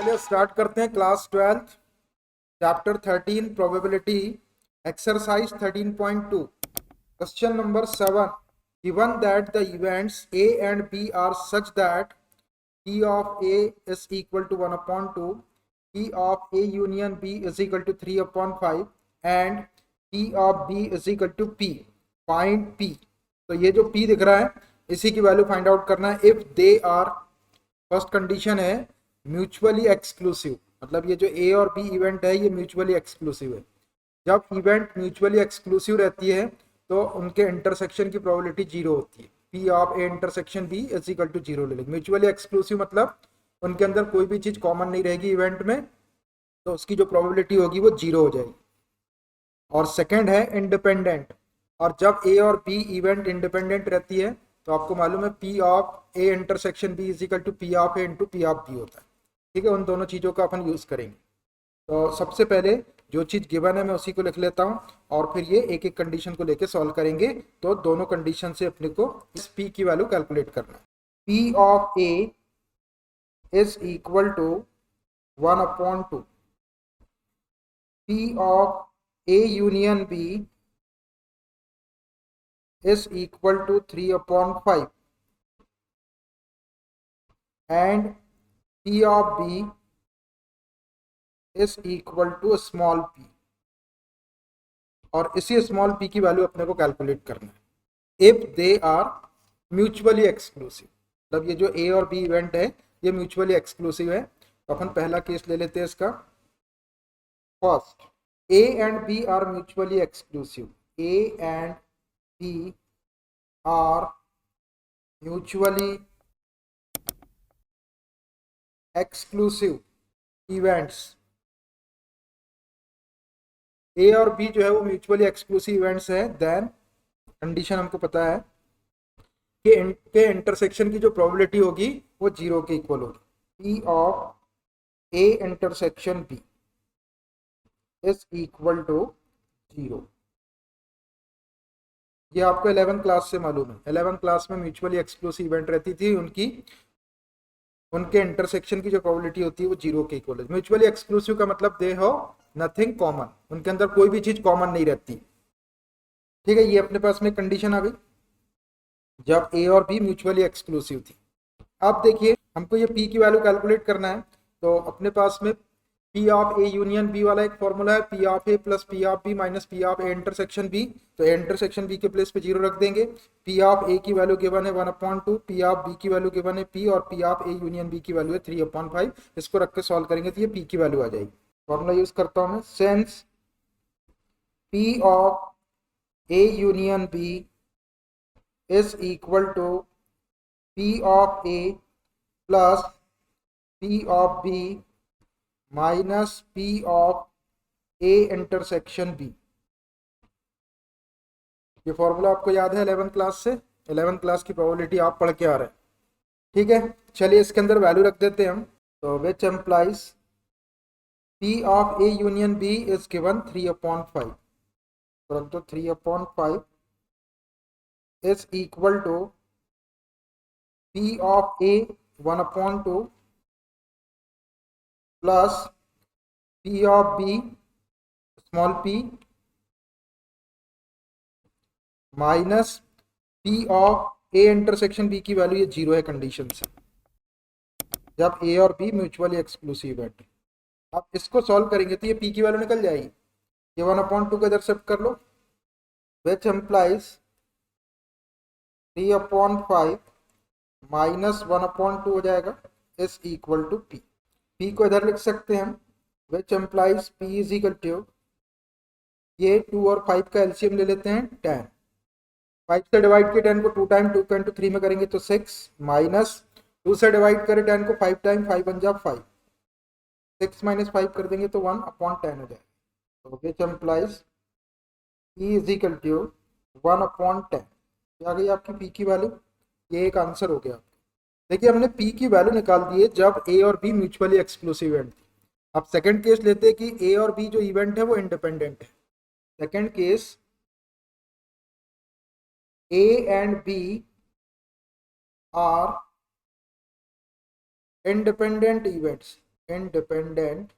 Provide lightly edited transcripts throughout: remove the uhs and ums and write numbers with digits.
चलिए स्टार्ट करते हैं class 12 chapter 13 probability exercise 13.2 question number 7 given that the events A and B are such that P of A is equal to 1 upon 2, P of A union B is equal to 3 upon 5 and P of B is equal to P. Find P. तो ये जो P दिख रहा है इसी की value find out करना है if they are, first condition है म्यूचुअली एक्सक्लूसिव, मतलब ये जो ए और बी इवेंट है ये म्यूचुअली एक्सक्लूसिव है। जब इवेंट म्यूचुअली एक्सक्लूसिव रहती है तो उनके इंटरसेक्शन की प्रोबेबिलिटी जीरो होती है। P of A intersection B is equal to zero ले लेंगे। म्यूचुअली एक्सक्लूसिव मतलब उनके अंदर कोई भी चीज कॉमन नहीं रहेगी इवेंट में, तो उसकी जो प्रोबेबिलिटी होगी वो जीरो हो जाएगी। और सेकंड है इंडिपेंडेंट, और जब ए और बी इवेंट इंडिपेंडेंट रहती है तो आपको मालूम है P of A intersection B is equal to P of A into P of B होता है। ठीक है, उन दोनों चीज़ों का अपन यूज़ करेंगे। तो सबसे पहले जो चीज़ गिवन है मैं उसी को लिख लेता हूँ और फिर ये एक एक कंडीशन को लेके सॉल्व करेंगे। तो दोनों कंडीशन से अपने को इस पी की वैल्यू कैलकुलेट करना है। P of A is equal to 1 upon 2, P of A union B is equal to 3 upon 5 and P of B is equal to small p, और इसी स्मॉल p की वैल्यू अपने को calculate करना है if they are mutually exclusive. मतलब ये जो a और b इवेंट है ये म्यूचुअली एक्सक्लूसिव है। तो अपन पहला केस ले लेते हैं इसका। First, a and b are mutually exclusive, a and b are mutually exclusive events। A और बी जो है वो म्यूचुअली एक्सक्लूसिव इवेंट्स है। देन कंडीशन हमको पता है कि इनके इंटरसेक्शन की जो प्रोबेबिलिटी होगी वो जीरो के इक्वल होगी। P of A intersection B is equal to zero. ये आपको 11th क्लास से मालूम है। 11th क्लास में म्यूचुअली एक्सक्लूसिव इवेंट रहती थी, उनके इंटरसेक्शन की जो प्रोबेबिलिटी होती है वो जीरो के इक्वल है। म्यूचुअली एक्सक्लूसिव का मतलब दे हो नथिंग कॉमन, उनके अंदर कोई भी चीज कॉमन नहीं रहती। ठीक है, ये अपने पास में कंडीशन आ गई जब ए और बी म्यूचुअली एक्सक्लूसिव थी। अब देखिए हमको ये पी की वैल्यू कैलकुलेट करना है। तो अपने पास में P of A union B वाला एक फॉर्मूला है, P of A plus P of B minus P of A intersection B. तो ए इंटरसेक्शन बी के प्लेस पे जीरो रख देंगे। पी ऑफ ए की वैल्यू गिवन है 1/2, पी ऑफ बी की वैल्यू गिवन है पी, और P of A union B की वैल्यू है 3/5। इसको रख के सॉल्व करेंगे तो ये पी की वैल्यू आ जाएगी। फॉर्मूला यूज करता हूँ मैं, since P of A union B is equal to P of A plus P of B minus P of A intersection B. ये फॉर्मूला आपको याद है 11th क्लास से, 11th क्लास की प्रोबेबिलिटी आप पढ़ के आ रहे हैं। ठीक है, चलिए इसके अंदर वैल्यू रख देते हैं हम। तो which implies P of A union B is given 3/5, तो रख दो 3/5 is equal to P of A 1/2 plus P of B small p minus P of A intersection B की वैल्यू ये जीरो है कंडीशन से, जब ए और बी म्यूचुअली एक्सक्लूसिव है। अब इसको सॉल्व करेंगे तो ये पी की वैल्यू निकल जाएगी। ये 1/2 को इधर शिफ्ट कर लो, विच एम्प्लाइज 3/5 माइनस 1/2 हो जाएगा is equal to P. P को इधर लिख सकते हैं हम, which implies P is equal to, ये 2 और 5 का एलसीएम ले लेते हैं 10। 5 से डिवाइड के 10 को 2 टाइम 2 को इंटू 3 में करेंगे तो 6, माइनस 2 से डिवाइड करें 10 को 5 टाइम 5 बन जा 5, 6 माइनस 5 कर देंगे तो 1/10 हो जाएगा। तो which implies E is equal to 1/10। आ गई आपकी पी की वैल्यू, ये एक आंसर हो गया। देखिए हमने पी की वैल्यू निकाल दी है जब ए और बी म्यूचुअली एक्सक्लूसिव इवेंट थी। अब सेकंड केस लेते हैं कि ए और बी जो इवेंट है वो इंडिपेंडेंट है। Second case, A and B are independent events। Independent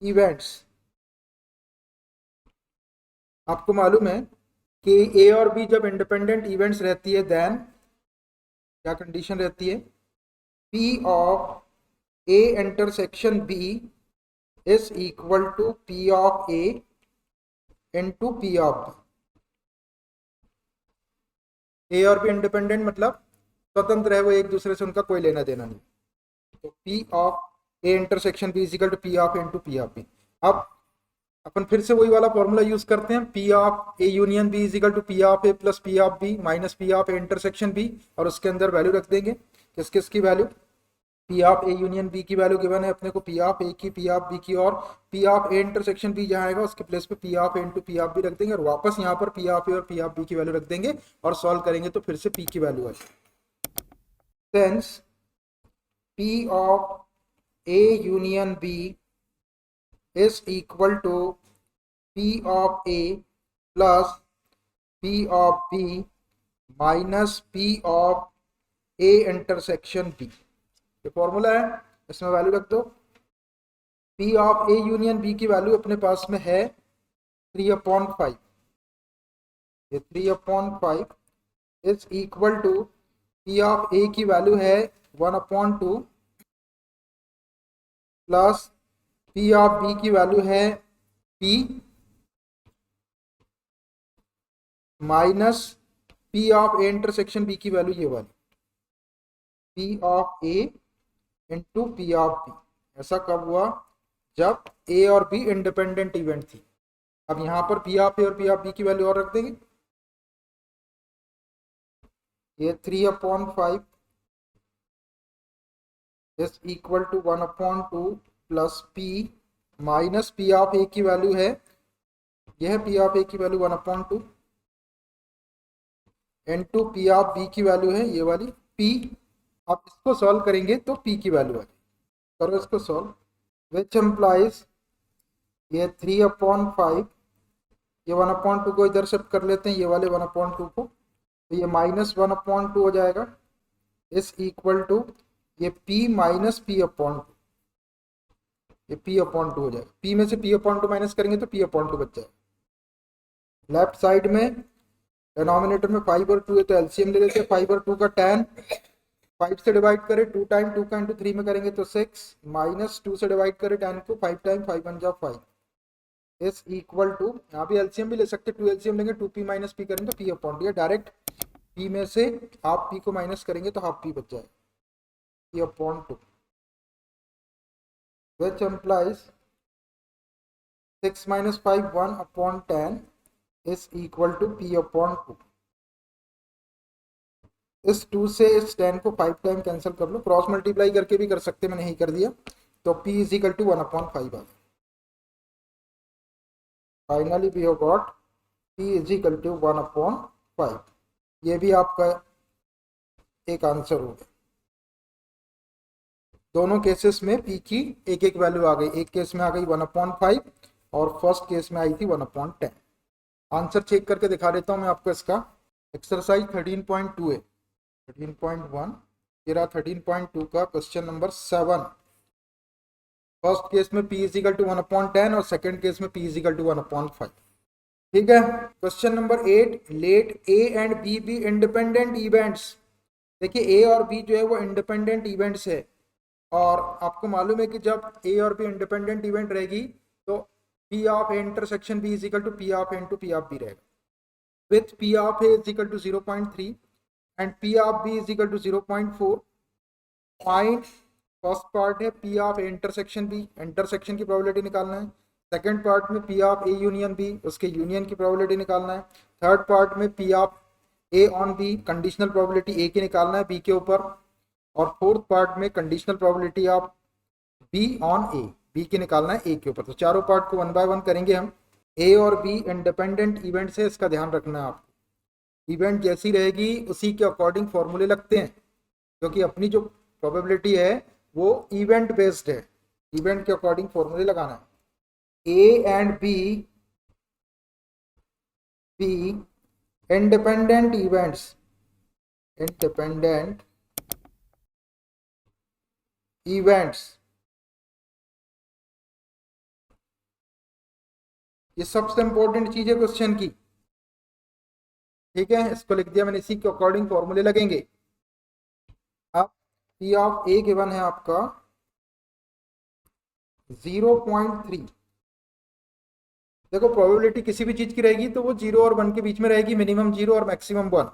events, आपको मालूम है कि ए और बी जब इंडिपेंडेंट इवेंट्स रहती है देन क्या कंडीशन रहती है, P of A intersection B is equal to P of A into P of B. A और बी इंडिपेंडेंट मतलब स्वतंत्र है, वो एक दूसरे से उनका कोई लेना देना नहीं। तो P of A intersection B is equal to P of A into P of B. अब अपन फिर से वही वाला फॉर्मूला यूज करते हैं, P of A union B is equal to P of A plus P of B minus P of A intersection B, और उसके अंदर वैल्यू रख देंगे किस किस की value, P of A union B की वैल्यू गिवन है अपने को, पी ऑफ ए की, पी ऑफ बी की, और P of A intersection B जहाँ आएगा उसके प्लेस पे P of A into P of B रख देंगे, और वापस यहाँ पर पी ऑफ ए और पी ऑफ बी की वैल्यू रख देंगे, और सॉल्व करेंगे तो फिर से पी की वैल्यू आएगी। Since P of A union B is equal to P of A plus P of B minus P of A intersection B. ये फॉर्मूला है, इसमें वैल्यू रख दो। P of A union B की value अपने पास में है 3/5, ये 3/5 is equal to P of A की वैल्यू है 1/2 प्लस पी ऑफ बी की वैल्यू है P minus P of A intersection B की वैल्यू ये वाली, P of A into P of B. ऐसा कब हुआ, जब ए और बी इंडिपेंडेंट इवेंट थी। अब यहां पर पी ऑफ ए और पी ऑफ बी की वैल्यू और रख देंगे, ये 3/5 is equal to 1/2 plus P minus P of A की वैल्यू है, यह पी ऑफ ए की value 1/2 into P of B की वैल्यू है ये वाली पी। आप इसको सॉल्व करेंगे तो पी की वैल्यू आएगी, करो इसको सॉल्व, विच एम्प्लाइज ये 3/5, ये 1/2 को इधर शिफ्ट कर लेते हैं, ये वाले 1/2 को, तो ये -1/2 हो जाएगा इस इक्वल टू ये p माइनस p/2, ये p/2 हो जाएगा। p में से p/2 माइनस करेंगे तो p/2 बच जाएगा। लेफ्ट साइड में डिनोमिनेटर में 5 और 2 है तो एलसीएम ले लेते हैं, 5 और 2 का tan, 5 से डिवाइड करें 2 टाइम 2 का इंटू 3 में करेंगे तो 6 माइनस 2 से डिवाइड करें tan को 5 टाइम 5 1 जा 5 इज इक्वल टू, यहाँ भी एलसीएम भी ले सकते हैं, 2 एलसीएम लेंगे 2p माइनस p करेंगे तो p/2, या डायरेक्ट p में से हाफ p को माइनस करेंगे तो हाफ p बच जाएगा, p/2, which implies 6 minus 5 1/10 is equal to p/2। इस 2 से इस 10 को 5 टाइम कैंसिल कर लो, क्रॉस मल्टीप्लाई करके भी कर सकते, मैंने यही कर दिया, तो p इज इक्वल टू 1/5 आ गया। Finally we have got p is equal to 1/5। ये भी आपका एक आंसर हो गया। दोनों केसेस में p की एक एक वैल्यू आ गई, एक केस में आ गई 1/5 और फर्स्ट केस में आई थी 1/10। आंसर चेक करके दिखा देता हूं मैं आपको इसका। एक्सरसाइज 13.2 है, 13.1 ये रहा 13.2 का क्वेश्चन नंबर 7। फर्स्ट केस में p इज इक्वल टू 1/10 और सेकंड केस में p इज इक्वल टू 1/5। ठीक है, question number 8, let a and b be independent events. देखिए a और b जो है वो इंडिपेंडेंट इवेंट्स है, और आपको मालूम है कि जब a और b इंडिपेंडेंट इवेंट रहेगी तो p of a intersection b is equal to p of a into p of b रहेगा, with p of a is equal to 0.3 and p of b is equal to 0.4। Find, first part है p of a intersection b, intersection की probability निकालना है। Second part में p of a union b, उसके union की probability निकालना है। Third part में p of a on b, conditional probability a की निकालना है b के ऊपर। और फोर्थ पार्ट में conditional probability of b on a, b की निकालना है a के ऊपर। तो चारों पार्ट को 1 बाय 1 करेंगे हम। a और b इंडिपेंडेंट इवेंट से, इसका ध्यान रखना है आपको। इवेंट जैसी रहेगी उसी के अकॉर्डिंग फॉर्मूले लगते हैं, क्योंकि अपनी जो प्रोबेबिलिटी है वो इवेंट बेस्ड है, इवेंट के अकॉर्डिंग फॉर्मूले लगाना है। a and b independent events, independent events, ये सबसे इंपॉर्टेंट चीज है क्वेश्चन की। ठीक है, इसको लिख दिया मैंने, इसी के अकॉर्डिंग फॉर्मूले लगेंगे। अब पी ऑफ ए गिवन है आपका 0.3। देखो प्रोबेबिलिटी किसी भी चीज की रहेगी तो वो 0 और 1 के बीच में रहेगी, मिनिमम 0 और maximum 1।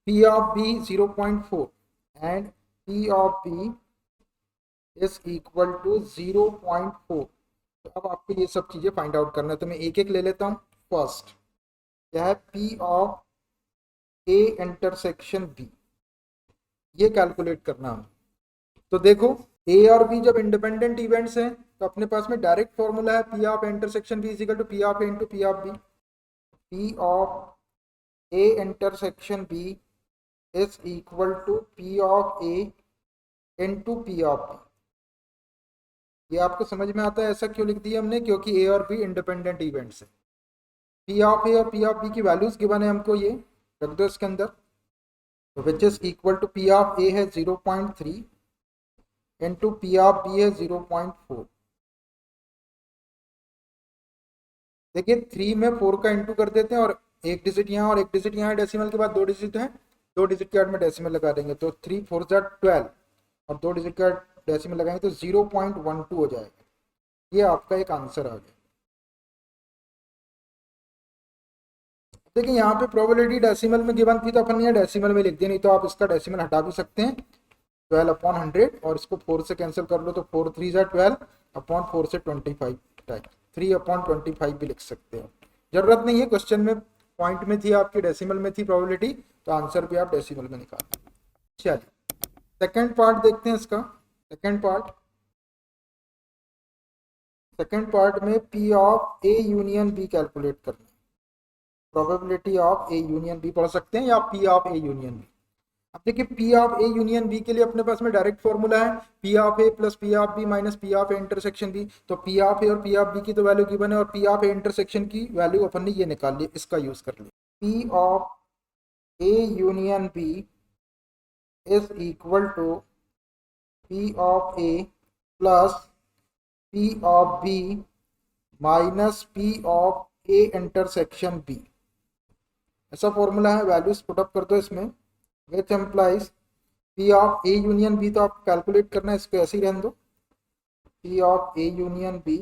P of B 0.4 and P of B is equal to 0.4। तो अब आपको ये सब चीजें फाइंड आउट करना है, तो मैं एक एक ले लेता हूँ। फर्स्ट क्या है, P of A intersection B, ये कैलकुलेट करना है। तो देखो ए और बी जब इंडिपेंडेंट इवेंट्स हैं तो अपने पास में डायरेक्ट फॉर्मूला है P of intersection B is equal to P of A into P of B. P of A intersection B is equal to P of A into P of B. ये आपको समझ में आता है ऐसा क्यों लिख दिया हमने, क्योंकि ए और बी इंडिपेंडेंट इवेंट्स है। पी ऑफ ए और पी ऑफ बी की वैल्यूज गिवन है हमको, ये रख दो इसके अंदर। तो which is equal to P of A है 0.3 इंटू पी ऑफ बी है 0.4। देखिए 3 में 4 का इंटू कर देते हैं, और एक डिजिट यहाँ और एक डिजिट यहाँ, डेसिमल के बाद 2 डिजिट है, 2 डिजिट के बाद में डेसिमल लगा देंगे तो 3 4 12 और 2 डिजिट का डेसिमल लगाएंगे तो 0.12 हो जाएगा। ये आपका एक आंसर आ गया। देखिए यहाँ पे प्रोबेबिलिटी डेसिमल में गिवन थी तो अपन यहाँ डेसिमल में लिख दिया, नहीं तो आप इसका डेसिमल हटा भी सकते हैं 12/100 और इसको 4 से कैंसिल कर लो तो 4 3 12 अपॉन 4 से 25 टाइप 3/25 भी लिख सकते हो। जरूरत नहीं है, क्वेश्चन में पॉइंट में थी आपकी, डेसिमल में थी प्रोबेबिलिटी, तो आंसर भी आप डेसिमल में निकाल। चलिए सेकंड पार्ट देखते हैं इसका। सेकंड पार्ट में P of A union B calculate करना, probability of A union B पढ़ सकते हैं या P of A union B. अब देखिए P of A union B के लिए अपने पास में डायरेक्ट फॉर्मूला है P of A plus P of B minus P of A intersection B. तो पी ऑफ ए और पी ऑफ बी की तो वैल्यू गिवन है और पी ऑफ ए इंटरसेक्शन की वैल्यू अपन ने ये निकाल ली, इसका यूज कर लिया। P of A union B is equal to P of A plus P of B minus P of A intersection B, ऐसा फॉर्मूला है। वैल्यूज पुटअप कर दो इसमें, which implies P of A union B, तो आप calculate करना है, इसको ऐसे ही रहने दो। P of A union B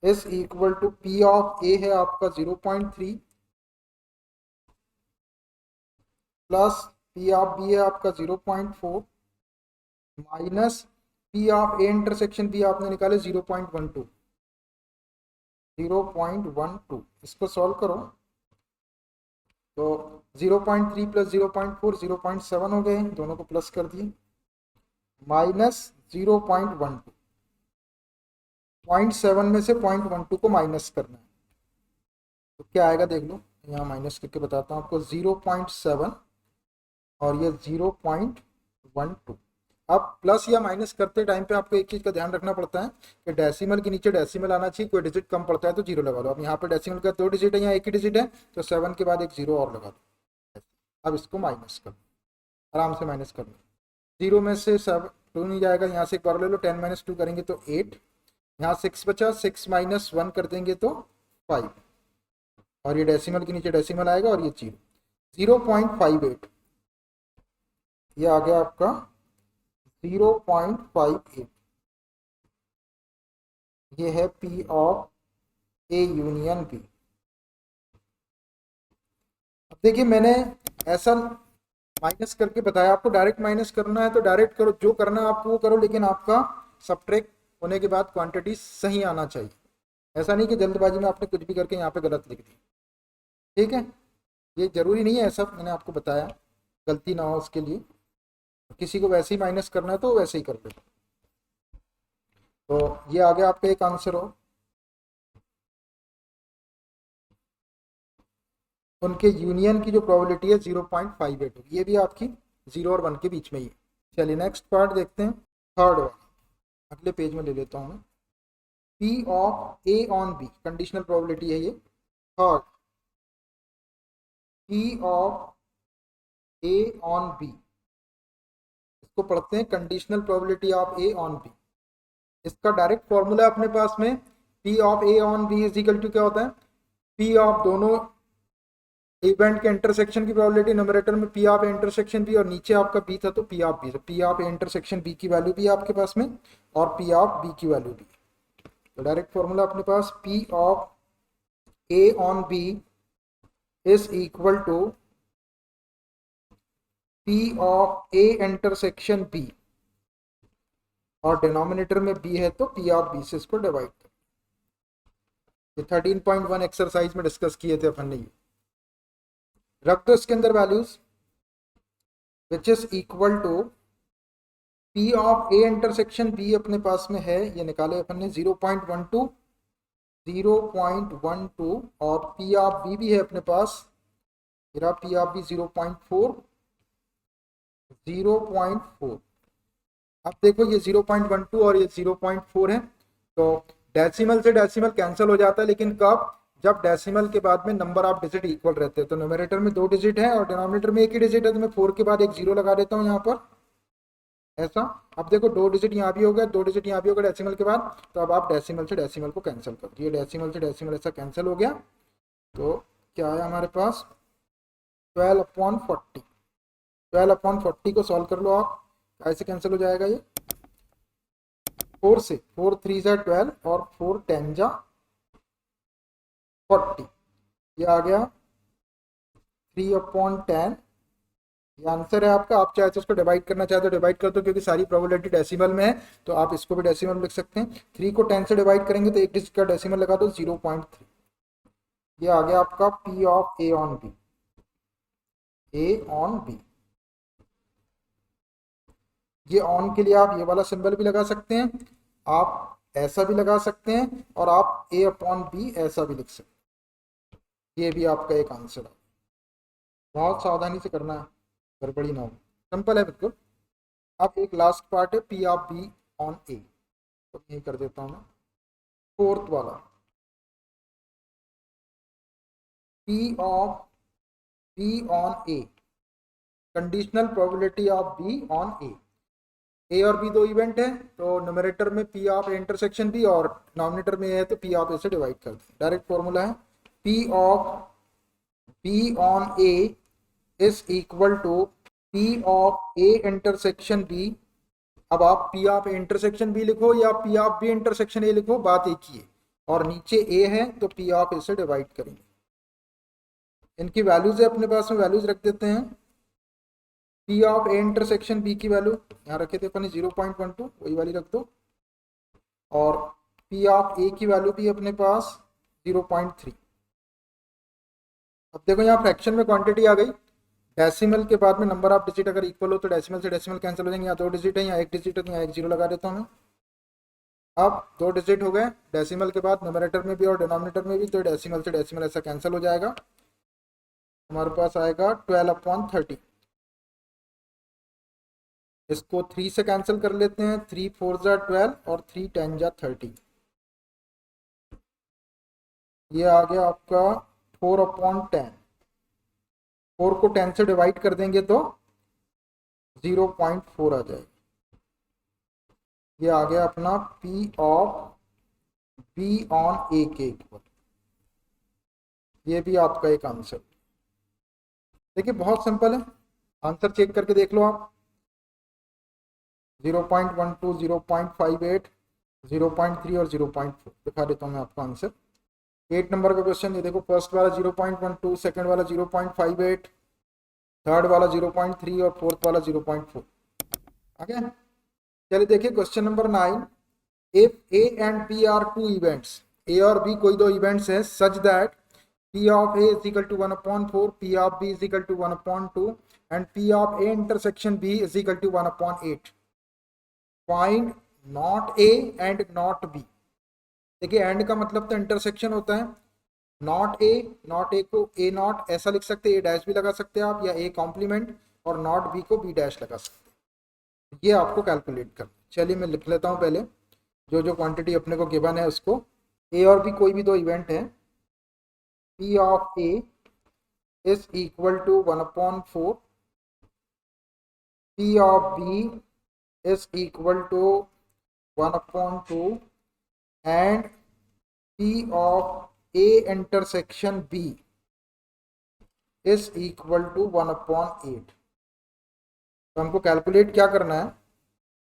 is equal to P of A है आपका 0.3 प्लस पी ऑफ बी है आपका 0.4 minus P of A intersection B आपने निकाले 0.12। इसको सॉल्व करो तो 0.3 प्लस 0.4 0.7 हो गए, दोनों को प्लस कर दिए, माइनस 0.12। 0.7 में से 0.12 को माइनस करना है तो क्या आएगा देख लो, यहाँ माइनस करके बताता हूँ आपको। 0.7 और ये 0.12। अब प्लस या माइनस करते टाइम पे आपको एक चीज का ध्यान रखना पड़ता है कि डेसिमल के नीचे डेसिमल आना चाहिए, कोई डिजिट कम पड़ता है तो 0 लगा लो। अब यहाँ पे डेसिमल का 2 डिजिट है, यहाँ एक ही डिजिट है, तो 7 के बाद एक 0 और लगा दो। अब इसको माइनस कर, आराम से माइनस कर लो। 0 में से 7 2 नहीं जाएगा, यहाँ से एक बार ले लो, 10 - 2 करेंगे तो 8, यहाँ 6 बचा, 6 - 1 कर देंगे तो 5, और ये डेसिमल के नीचे डेसिमल आएगा और ये 0.58, ये आ गया आपका 0.58। ये है P of A union B. अब देखिए मैंने ऐसा माइनस करके बताया, आपको डायरेक्ट माइनस करना है तो डायरेक्ट करो, जो करना है आपको वो करो, लेकिन आपका सब्ट्रैक्ट होने के बाद क्वांटिटी सही आना चाहिए। ऐसा नहीं कि जल्दबाजी में आपने कुछ भी करके यहाँ पे गलत लिख दी। ठीक है, ये जरूरी नहीं है, ऐसा मैंने आपको बताया, गलती ना हो उसके लिए। किसी को वैसे ही माइनस करना है तो वैसे ही कर लो। तो ये आ गया आपका एक आंसर हो। उनके यूनियन की जो प्रोबेबिलिटी है 0.58 होगी, ये भी आपकी 0 और 1 के बीच में ही है। चलिए नेक्स्ट पार्ट देखते हैं, थर्ड वाला, अगले पेज में ले लेता हूँ मैं। P of A on B, conditional probability है ये। Third, P of A on B, इसको इसको पढ़ते हैं conditional probability of A on B. इसका डायरेक्ट फॉर्मूला अपने पास में P of A on B is equal to क्या होता है, पी ऑफ दोनों इवेंट के इंटरसेक्शन की प्रोबेबिलिटी न्यूमरेटर में P of A intersection B और नीचे आपका बी था तो P of B, P of A intersection B की वैल्यू भी आपके पास में और पी ऑफ बी की वैल्यू भी। तो डायरेक्ट फॉर्मूला अपने पास P of A on B is equal to P of A intersection B और डिनोमिनेटर में बी है तो पी ऑफ बी से इसको डिवाइड कर। ये 13.1 एक्सरसाइज में डिस्कस किए थे अपन ने। ये रख दो इसके अंदर values which is equal to P of A intersection B अपने पास में है, ये निकाले अपन ने 0.12 और पी ऑफ बी भी है अपने पास, मेरा पी ऑफ बी 0.4। अब देखो ये 0.12 और ये 0.4 है तो डेसिमल से डेसिमल कैंसिल हो जाता है, लेकिन कब, जब डेसिमल के बाद में नंबर ऑफ डिजिट इक्वल रहते हैं। तो न्यूमरेटर में 2 डिजिट है और डिनोमिनेटर में एक ही डिजिट है, तो मैं 4 के बाद एक 0 लगा देता हूँ यहाँ पर ऐसा। अब देखो 2 डिजिट यहाँ भी हो गया, 2 डिजिट यहाँ भी हो गया डेसिमल के बाद, तो अब आप डेसिमल से डेसिमल को कैंसिल कर दिए, डेसिमल से डेसिमल ऐसा कैंसिल हो गया। तो क्या है हमारे पास 12/40। 12/40 को सॉल्व कर लो आप, कैसे कैंसिल हो जाएगा ये 4 से, 4 3 जा 12 और 4 10 जा 40, ये आ गया 3/10। ये आंसर है आपका। आप चाहे तो इसको डिवाइड करना चाहे तो डिवाइड कर दो, क्योंकि सारी प्रोबेबिलिटी डेसिमल में है तो आप इसको भी डेसिमल में लिख सकते हैं। 3 को 10 से डिवाइड करेंगे तो एक डिजिट का डेसिमल लगा दो 0.3। ये आ गया आपका P of A on B, A on B. ये ऑन के लिए आप ये वाला सिंबल भी लगा सकते हैं, आप ऐसा भी लगा सकते हैं और आप ए अपॉन बी ऐसा भी लिख सकते हैं। ये भी आपका एक आंसर है। बहुत सावधानी से करना है, गड़बड़ी ना हो, सिंपल है बिल्कुल। अब एक लास्ट पार्ट है P of B on A, तो यही कर देता हूँ मैं। 4th वाला P of B on A, conditional probability of B on A. A और बी 2 इवेंट है तो न्यूमरेटर में P of A intersection B और डिनोमिनेटर में है तो पी ऑफ ए से डिवाइड कर दें। डायरेक्ट फॉर्मूला है P of B on A is equal to P of A intersection B. अब आप P of A intersection B लिखो या P of B intersection A लिखो, बात एक ही है। और नीचे ए है तो पी ऑफ ए से डिवाइड करेंगे। इनकी वैल्यूज है अपने पास में, वैल्यूज रख देते हैं। P of A intersection B की वैल्यू यहाँ रखे थे अपने 0.12, वही वाली रख दो। और पी ऑफ ए की वैल्यू भी अपने पास 0.3। अब देखो यहाँ फ्रैक्शन में क्वांटिटी आ गई, डेसिमल के बाद में नंबर ऑफ डिजिट अगर इक्वल हो तो डेसिमल से डेसिमल कैंसिल हो जाएंगे। यहाँ 2 डिजिट है, यहाँ 1 डिजिट है तो यहाँ एक 0 लगा देता हूँ मैं। अब 2 डिजिट हो गए डेसिमल के बाद न्यूमरेटर में भी और डिनोमिनेटर में भी, तो डेसिमल से डेसिमल ऐसा कैंसिल हो जाएगा। हमारे पास आएगा 12/30। इसको 3 से कैंसिल कर लेते हैं, 3 4 जा 12 और 3 10 जा 30। ये आ गया आपका 4/10। 4 को 10 से डिवाइड कर देंगे तो 0.4 आ जाएगा। ये आ गया अपना पी ऑफ बी ऑन ए के इक्वल। ये भी आपका एक आंसर। देखिए बहुत सिंपल है, आंसर चेक करके देख लो आप। 0.12 0.58 0.3 और 0.4 दिखा देता हूँ मैं आपको आंसर। 8 नंबर का क्वेश्चन ये देखो, फर्स्ट वाला 0.12, सेकंड वाला 0.58, थर्ड वाला 0.3 और फोर्थ वाला 0.4। ओके चलिए देखिए question number 9। If A and B are 2 events, A और बी कोई 2 इवेंट्स हैं, such that P of A is equal to 1/4, P of B is equal to 1/2 and P of A intersection B is equal to 1/8. Find not A and not B। देखिए and का मतलब तो intersection होता है। Not A को ए not ऐसा लिख सकते हैं, ए डैश भी लगा सकते हैं आप, या ए कॉम्प्लीमेंट, और नॉट बी को बी डैश लगा सकते हैं। ये आपको कैलकुलेट करना। चलिए मैं लिख लेता हूँ पहले जो जो क्वांटिटी अपने को गिवन है उसको। ए और बी कोई भी 2 इवेंट है, P of A is equal to 1/4, P of B is equal to 1/2 and P of A intersection B is equal to 1/8। तो हमको कैलकुलेट क्या करना है,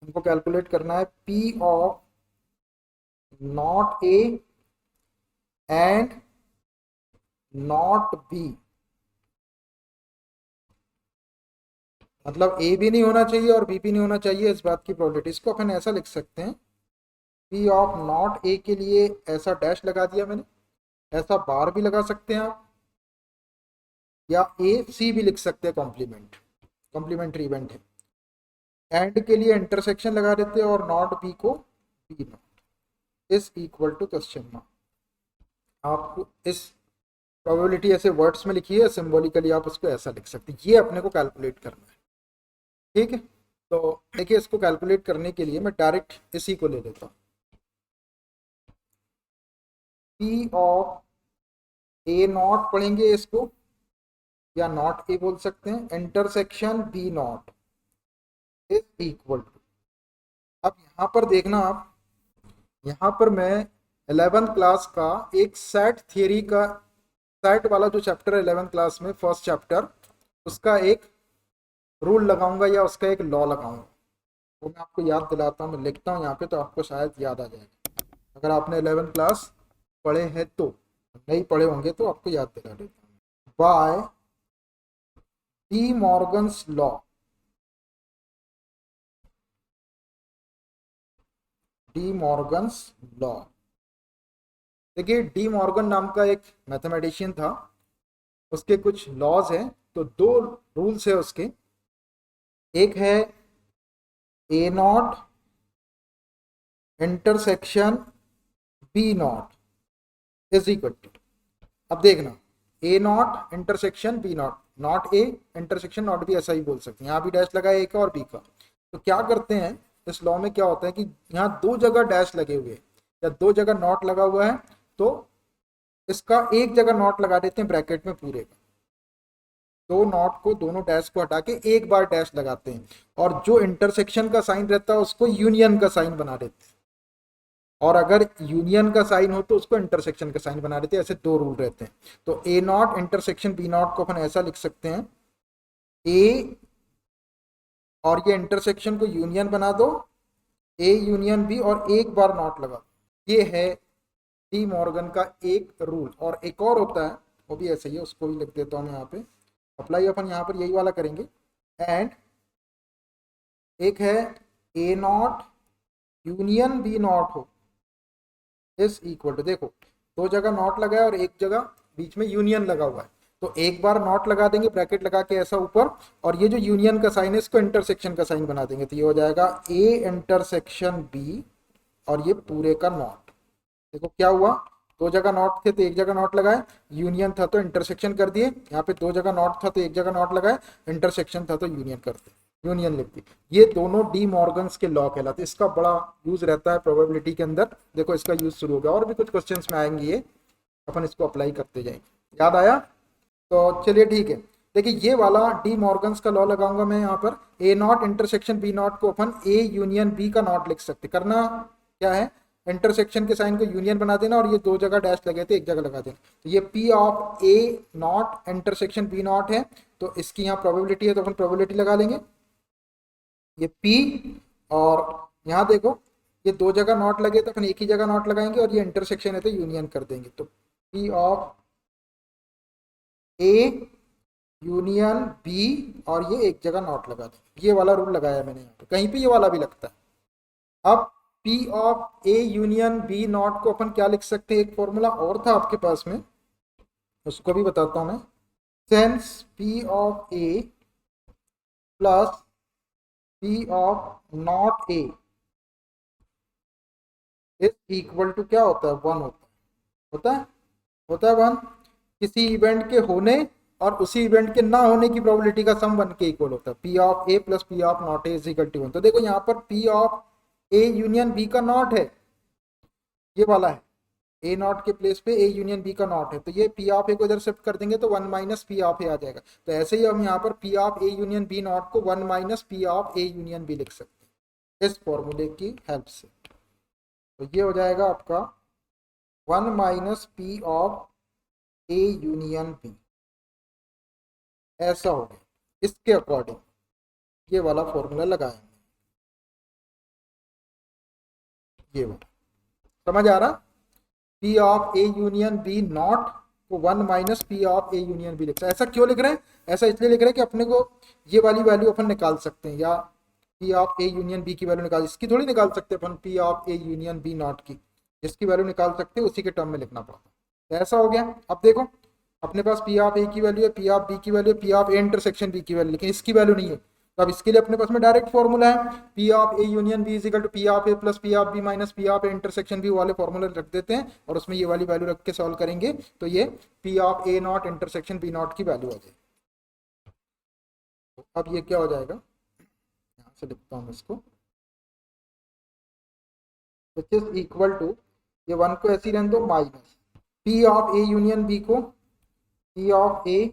हमको कैलकुलेट करना है P of not A and not B। मतलब A भी नहीं होना चाहिए और B भी नहीं होना चाहिए, इस बात की प्रोबेबिलिटी। इसको अपन ऐसा लिख सकते हैं, P ऑफ नॉट A के लिए ऐसा डैश लगा दिया मैंने, ऐसा बार भी लगा सकते हैं आप, या AC भी लिख सकते हैं, कॉम्प्लीमेंट्री इवेंट है। एंड के लिए इंटरसेक्शन लगा देते हैं और नॉट B को B not is equal to question mark. आप इस प्रोबेबिलिटी ऐसे वर्ड्स में लिखिए, सिंबॉलिकली आप उसको ऐसा लिख सकते हैं। ये अपने को कैलकुलेट करना है, ठीक है। तो देखिए, इसको कैलकुलेट करने के लिए मैं डायरेक्ट इसी को ले लेता हूँ, P ऑफ A नॉट पढ़ेंगे इसको, या नॉट ए बोल सकते हैं, intersection B not is equal to. अब यहाँ पर देखना आप, यहाँ पर मैं 11th क्लास का एक सेट थियरी का, सेट वाला जो चैप्टर है 11th क्लास में फर्स्ट चैप्टर, उसका एक रूल लगाऊंगा या उसका एक लॉ लगाऊंगा। वो मैं आपको याद दिलाता हूँ, मैं लिखता हूँ यहाँ पे, तो आपको शायद याद आ जाएगा। अगर आपने 11th क्लास पढ़े हैं तो, नहीं पढ़े होंगे तो आपको याद दिला देता हूँ। By De Morgan's law, De Morgan's law. देखिए, डी मॉर्गन नाम का एक मैथमेटिशियन था, उसके कुछ लॉज हैं। तो दो रूल्स है उसके, एक है A not intersection B not is equal to, अब देखना, A not intersection B not, not A intersection not B, ऐसा ही बोल सकते हैं। यहाँ भी डैश लगा है ए का और बी का। तो क्या करते हैं इस लॉ में, क्या होता है कि यहाँ दो जगह डैश लगे हुए हैं या दो जगह नॉट लगा हुआ है, तो इसका एक जगह नॉट लगा देते हैं ब्रैकेट में पूरे का। दो नॉट को, दोनों डैश को हटा के एक बार डैश लगाते हैं, और जो इंटरसेक्शन का साइन रहता है उसको यूनियन का साइन बना देते हैं, और अगर यूनियन का साइन हो तो उसको इंटरसेक्शन का साइन बना देते हैं। ऐसे दो रूल रहते हैं। तो A not intersection B not को अपन ऐसा लिख सकते हैं, ए और ये इंटरसेक्शन को यूनियन बना दो, ए यूनियन बी, और एक बार नॉट लगा दो। ये है डी मॉर्गन का एक रूल। और एक और होता है, वो भी ऐसे ही है, उसको भी लिख देता हूँ मैं यहाँ पे। अप्लाई अपन यहाँ पर यही वाला करेंगे। एंड एक है A not union B not हो इज इक्वल टू, देखो दो जगह नॉट लगा है और एक जगह बीच में यूनियन लगा हुआ है, तो एक बार नॉट लगा देंगे ब्रैकेट लगा के ऐसा ऊपर, और ये जो यूनियन का साइन है इसको इंटरसेक्शन का साइन बना देंगे। तो ये हो जाएगा ए इंटरसेक्शन बी और ये पूरे का नॉट। देखो क्या हुआ, दो जगह नॉट थे तो एक जगह नॉट लगाए, यूनियन था तो इंटरसेक्शन कर दिए। यहाँ पे दो जगह नॉट था तो एक जगह नॉट लगाए, इंटरसेक्शन था तो यूनियन कर दिए, यूनियन लिख दी। ये दोनों डी मॉर्गन्स के लॉ कहलाते हैं। इसका बड़ा यूज रहता है प्रोबेबिलिटी के अंदर। देखो इसका यूज शुरू हो गया, और भी कुछ क्वेश्चंस में आएंगे ये, अपन इसको अप्लाई करते जाएंगे। याद आया? तो चलिए ठीक है। देखिए ये वाला डी मॉर्गन्स का लॉ लगाऊंगा मैं यहाँ पर, ए नॉट इंटरसेक्शन बी नॉट को अपन ए यूनियन बी का नॉट लिख सकते। करना क्या है, इंटरसेक्शन के साइन को यूनियन बना देना, और ये दो जगह डैश लगे थे एक जगह लगा देना। तो ये P of A not intersection B not है, तो इसकी यहाँ प्रोबेबिलिटी है तो अपन प्रोबेबिलिटी लगा लेंगे, ये पी। और यहाँ देखो ये दो जगह नॉट लगे तो अपन एक ही जगह नॉट लगाएंगे, और ये इंटरसेक्शन है तो यूनियन कर देंगे। तो P of A union B, और ये एक जगह नॉट लगा देंगे। ये वाला रूल लगाया मैंने यहाँ पे, कहीं पे ये वाला भी लगता है। अब P of A union B not को अपन क्या लिख सकते हैं, एक फॉर्मूला और था आपके पास में, उसको भी बताता हूं मैं। Since P of A plus P of not A is equal to क्या होता है, वन होता है वन। किसी इवेंट के होने और उसी इवेंट के ना होने की प्रोबेबिलिटी का सम वन के इक्वल होता है। P of A plus P of not A is equal to one. तो देखो यहाँ पर P of A union B का नॉट है, ये वाला है, ए नॉट के प्लेस पे ए यूनियन बी का नॉट है, तो ये पी ऑफ ए को इधर शिफ्ट कर देंगे तो one minus P of A आ जाएगा। तो ऐसे ही हम यहाँ पर P of A union B not को one minus P of A union B लिख सकते हैं। इस फॉर्मूले की हेल्प से। तो ये हो जाएगा आपका 1 minus P of A union B, ऐसा हो गया। इसके अकॉर्डिंग ये वाला फॉर्मूला लगाएंगे, ये वाला। समझ आ रहा? P of A union B not को 1 minus P of A union B लिखता है। ऐसा क्यों लिख रहे हैं? ऐसा इसलिए लिख रहे हैं कि अपने को ये वाली वैल्यू अपन निकाल सकते हैं, या P of A union B की वैल्यू निकाल, इसकी थोड़ी निकाल सकते अपन P of A union B not की। जिसकी वैल्यू निकाल सकते हैं उसी के टर्म में लिखना पड़ता है। तो ऐसा हो गया। अब देखो अपने पास पी ऑफ ए की वैल्यू है, पी ऑफ बी की वैल्यू है, P of A intersection B की वैल्यू, लेकिन इसकी वैल्यू नहीं है। तो अब इसके लिए अपने पास में डायरेक्ट फॉर्मूला है, P of A union B is equal to P of A plus P of B minus P of A intersection B वाले फॉर्मूला रख देते हैं और उसमें ये वाली वैल्यू रख के सॉल्व करेंगे तो ये P of A not intersection B not की वैल्यू आ जाएगी। तो अब ये क्या हो जाएगा, यहाँ से लिखता हूँ इसको, विच इज इक्वल टू, ये 1 को ऐसे ही रहने दो, minus P of A union B को P of A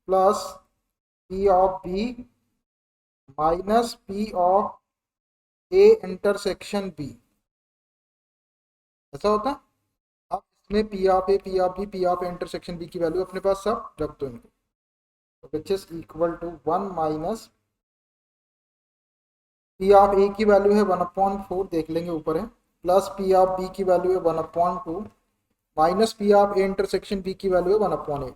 plus P of B minus P of A intersection B, ऐसा होता। अब इसमें P of A, P of B, P of A intersection B की वैल्यू अपने पास सब रख दो इनको, which is equal to 1 minus P of A की वैल्यू है 1/4, देख लेंगे ऊपर है, प्लस पी ऑफ बी की वैल्यू है 1/2 minus P of A intersection B की वैल्यू है 1/8।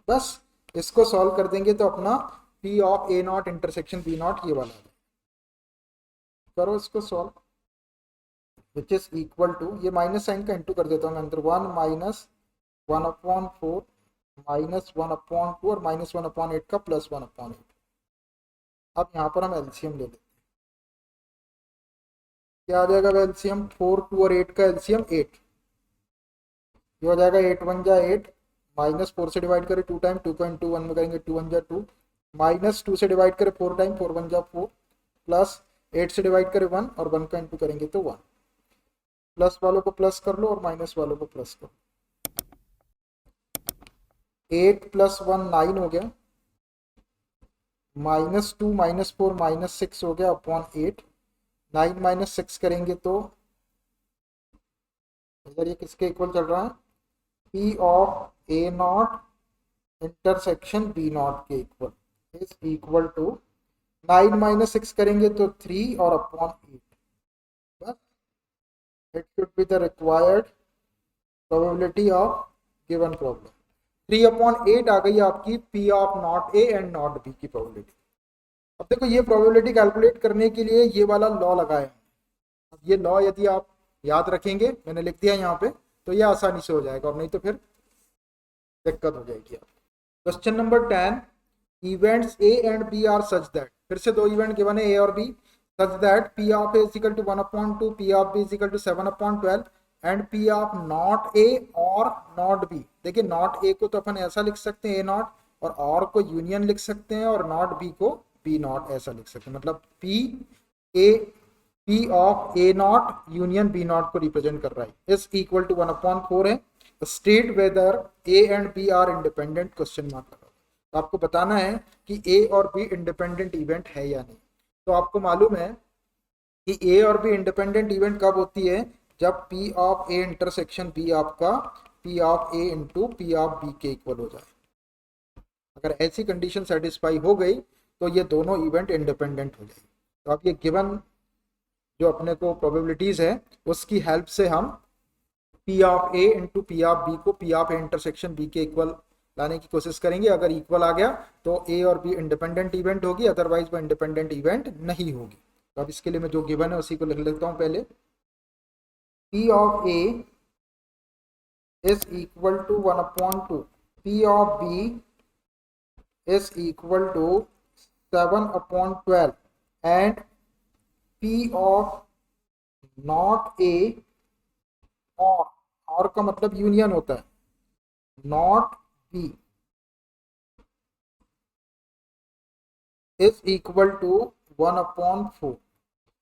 बस इसको सॉल्व कर देंगे तो अपना P of A not intersection B not ये वाला है। करो इसको solve, which is equal to, ये माइनस साइन का इंटू कर देता हूँ अंदर, 1 माइनस 1/4 माइनस 1/2 और माइनस 1/8 का प्लस 1/8। अब यहाँ पर हम एलसीएम ले लेते हैं, क्या आ जाएगा एलसीएम, 4 2 और 8 का एलसीएम 8, ये हो जाएगा 8 1 जा 8, माइनस 4 से डिवाइड करें 2 टाइम, 2.2 1 में करेंगे 2 1 जा 2, माइनस 2 से डिवाइड करें 4 टाइम, 4 1 जा 4, प्लस 8 से डिवाइड करें 1 और 1 का इंटू करेंगे तो 1। प्लस वालों को प्लस कर लो और माइनस वालों को प्लस करो, 8 प्लस 1 9 हो गया, माइनस 2 माइनस 4 माइनस 6 हो गया अपॉन 8, 9 माइनस 6 करेंगे तो इधर ये किसके इक्वल चल रहा है, P of A not intersection B not के equal, is equal to 9 minus 6 करेंगे तो 3 और अपॉन 8। बस it should be the required probability of given problem. 3/8 आ गई आपकी P of not A and not B की प्रोबेबिलिटी। अब देखो ये प्रोबेबिलिटी कैलकुलेट करने के लिए ये वाला लॉ लगाया है। अब ये लॉ यदि आप याद रखेंगे, मैंने लिख दिया यहाँ पे, तो ये आसानी से हो जाएगा, और नहीं तो फिर दिक्कत हो जाएगी। Question number 10, events A and B are such that, फिर से दो इवेंट गिवन है ए और B, such that P of A equal to 1/2, P of B equal to 7/12 and P of not A और नॉट बी। देखिए not A को तो अपन ऐसा लिख सकते हैं ए नॉट, और को यूनियन लिख सकते हैं, और नॉट बी को बी नॉट ऐसा लिख सकते हैं। मतलब P of A not union B not को रिप्रेजेंट कर रहा है, इज इक्वल टू 1/4 है। State whether A and B are independent, question mark लगा। तो आपको बताना है कि ए और बी इंडिपेंडेंट इवेंट है या नहीं। तो आपको मालूम है कि ए और बी इंडिपेंडेंट इवेंट कब होती है, जब P of A intersection B आपका P of A into P of B के इक्वल हो जाए। अगर ऐसी कंडीशन सेटिस्फाई हो गई तो ये दोनों इवेंट इंडिपेंडेंट हो जाएगी। तो अब ये गिवन जो अपने को प्रोबेबिलिटीज है उसकी हेल्प से हम P of A into P of B को P of A intersection B के इक्वल लाने की कोशिश करेंगे। अगर इक्वल आ गया तो ए और बी इंडिपेंडेंट इवेंट होगी, अदरवाइज वो इंडिपेंडेंट इवेंट नहीं होगी। तो अब इसके लिए मैं जो गिवन है उसी को लिख लेता हूँ पहले, P of A is equal to 1/2, P of B is equal to 7/12 and P of not A, और का मतलब यूनियन होता है, not B is equal to 1/4।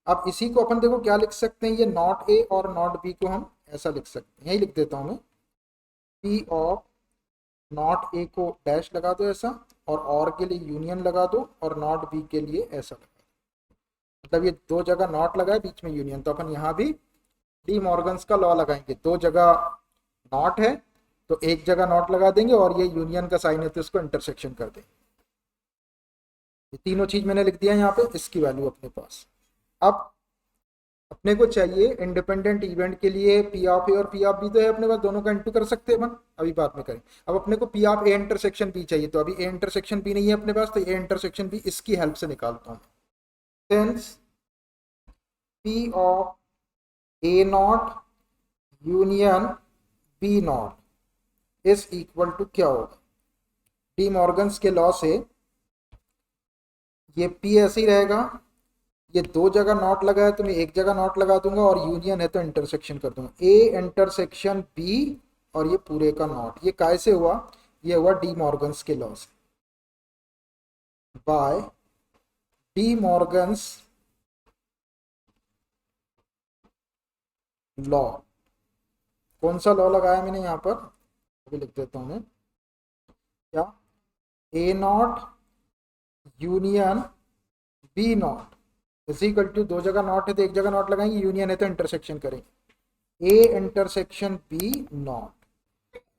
अब इसी को अपन देखो क्या लिख सकते हैं, ये नॉट ए और नॉट बी को हम ऐसा लिख सकते हैं, यही लिख देता हूं मैं, पी ऑफ नॉट ए को डैश लगा दो ऐसा, और के लिए यूनियन लगा दो और नॉट बी के लिए ऐसा लगा दो। मतलब ये दो जगह नॉट लगा है, बीच में यूनियन, तो अपन यहाँ भी डी मॉर्गन्स का लॉ लगाएंगे। दो जगह नॉट है तो एक जगह नॉट लगा देंगे और ये यूनियन का साइन है तो इसको इंटरसेक्शन कर देंगे। ये तीनों चीज मैंने लिख दिया यहाँ पे, इसकी वैल्यू अपने पास। अब अपने को चाहिए इंडिपेंडेंट इवेंट के लिए पी ऑफ ए और पी ऑफ बी, तो है अपने पास, दोनों का इंटू कर सकते हैं अपन, अभी बाद में करें। अब अपने को P of A intersection B चाहिए, तो अभी ए इंटरसेक्शन बी नहीं है अपने पास, तो ए इंटरसेक्शन बी इसकी हेल्प से निकालता हूँ। Since P of A not union B not is equal to क्या होगा, डी मॉर्गन्स के लॉ से ये पी ऐसे ही रहेगा, ये दो जगह नॉट लगा है तो मैं एक जगह नॉट लगा दूंगा और यूनियन है तो इंटरसेक्शन कर दूंगा, ए इंटरसेक्शन बी और ये पूरे का नॉट। ये कैसे हुआ, ये हुआ डी मॉर्गन्स के लॉ से, बाय डी मॉर्गन्स लॉ। कौन सा लॉ लगाया मैंने यहाँ पर, अभी लिख देता हूं मैं, क्या, A not union B not is equal to, दो जगह नॉट है तो एक जगह नॉट लगाएंगे, यूनियन है तो इंटरसेक्शन करेंगे, ए इंटरसेक्शन बी नॉट।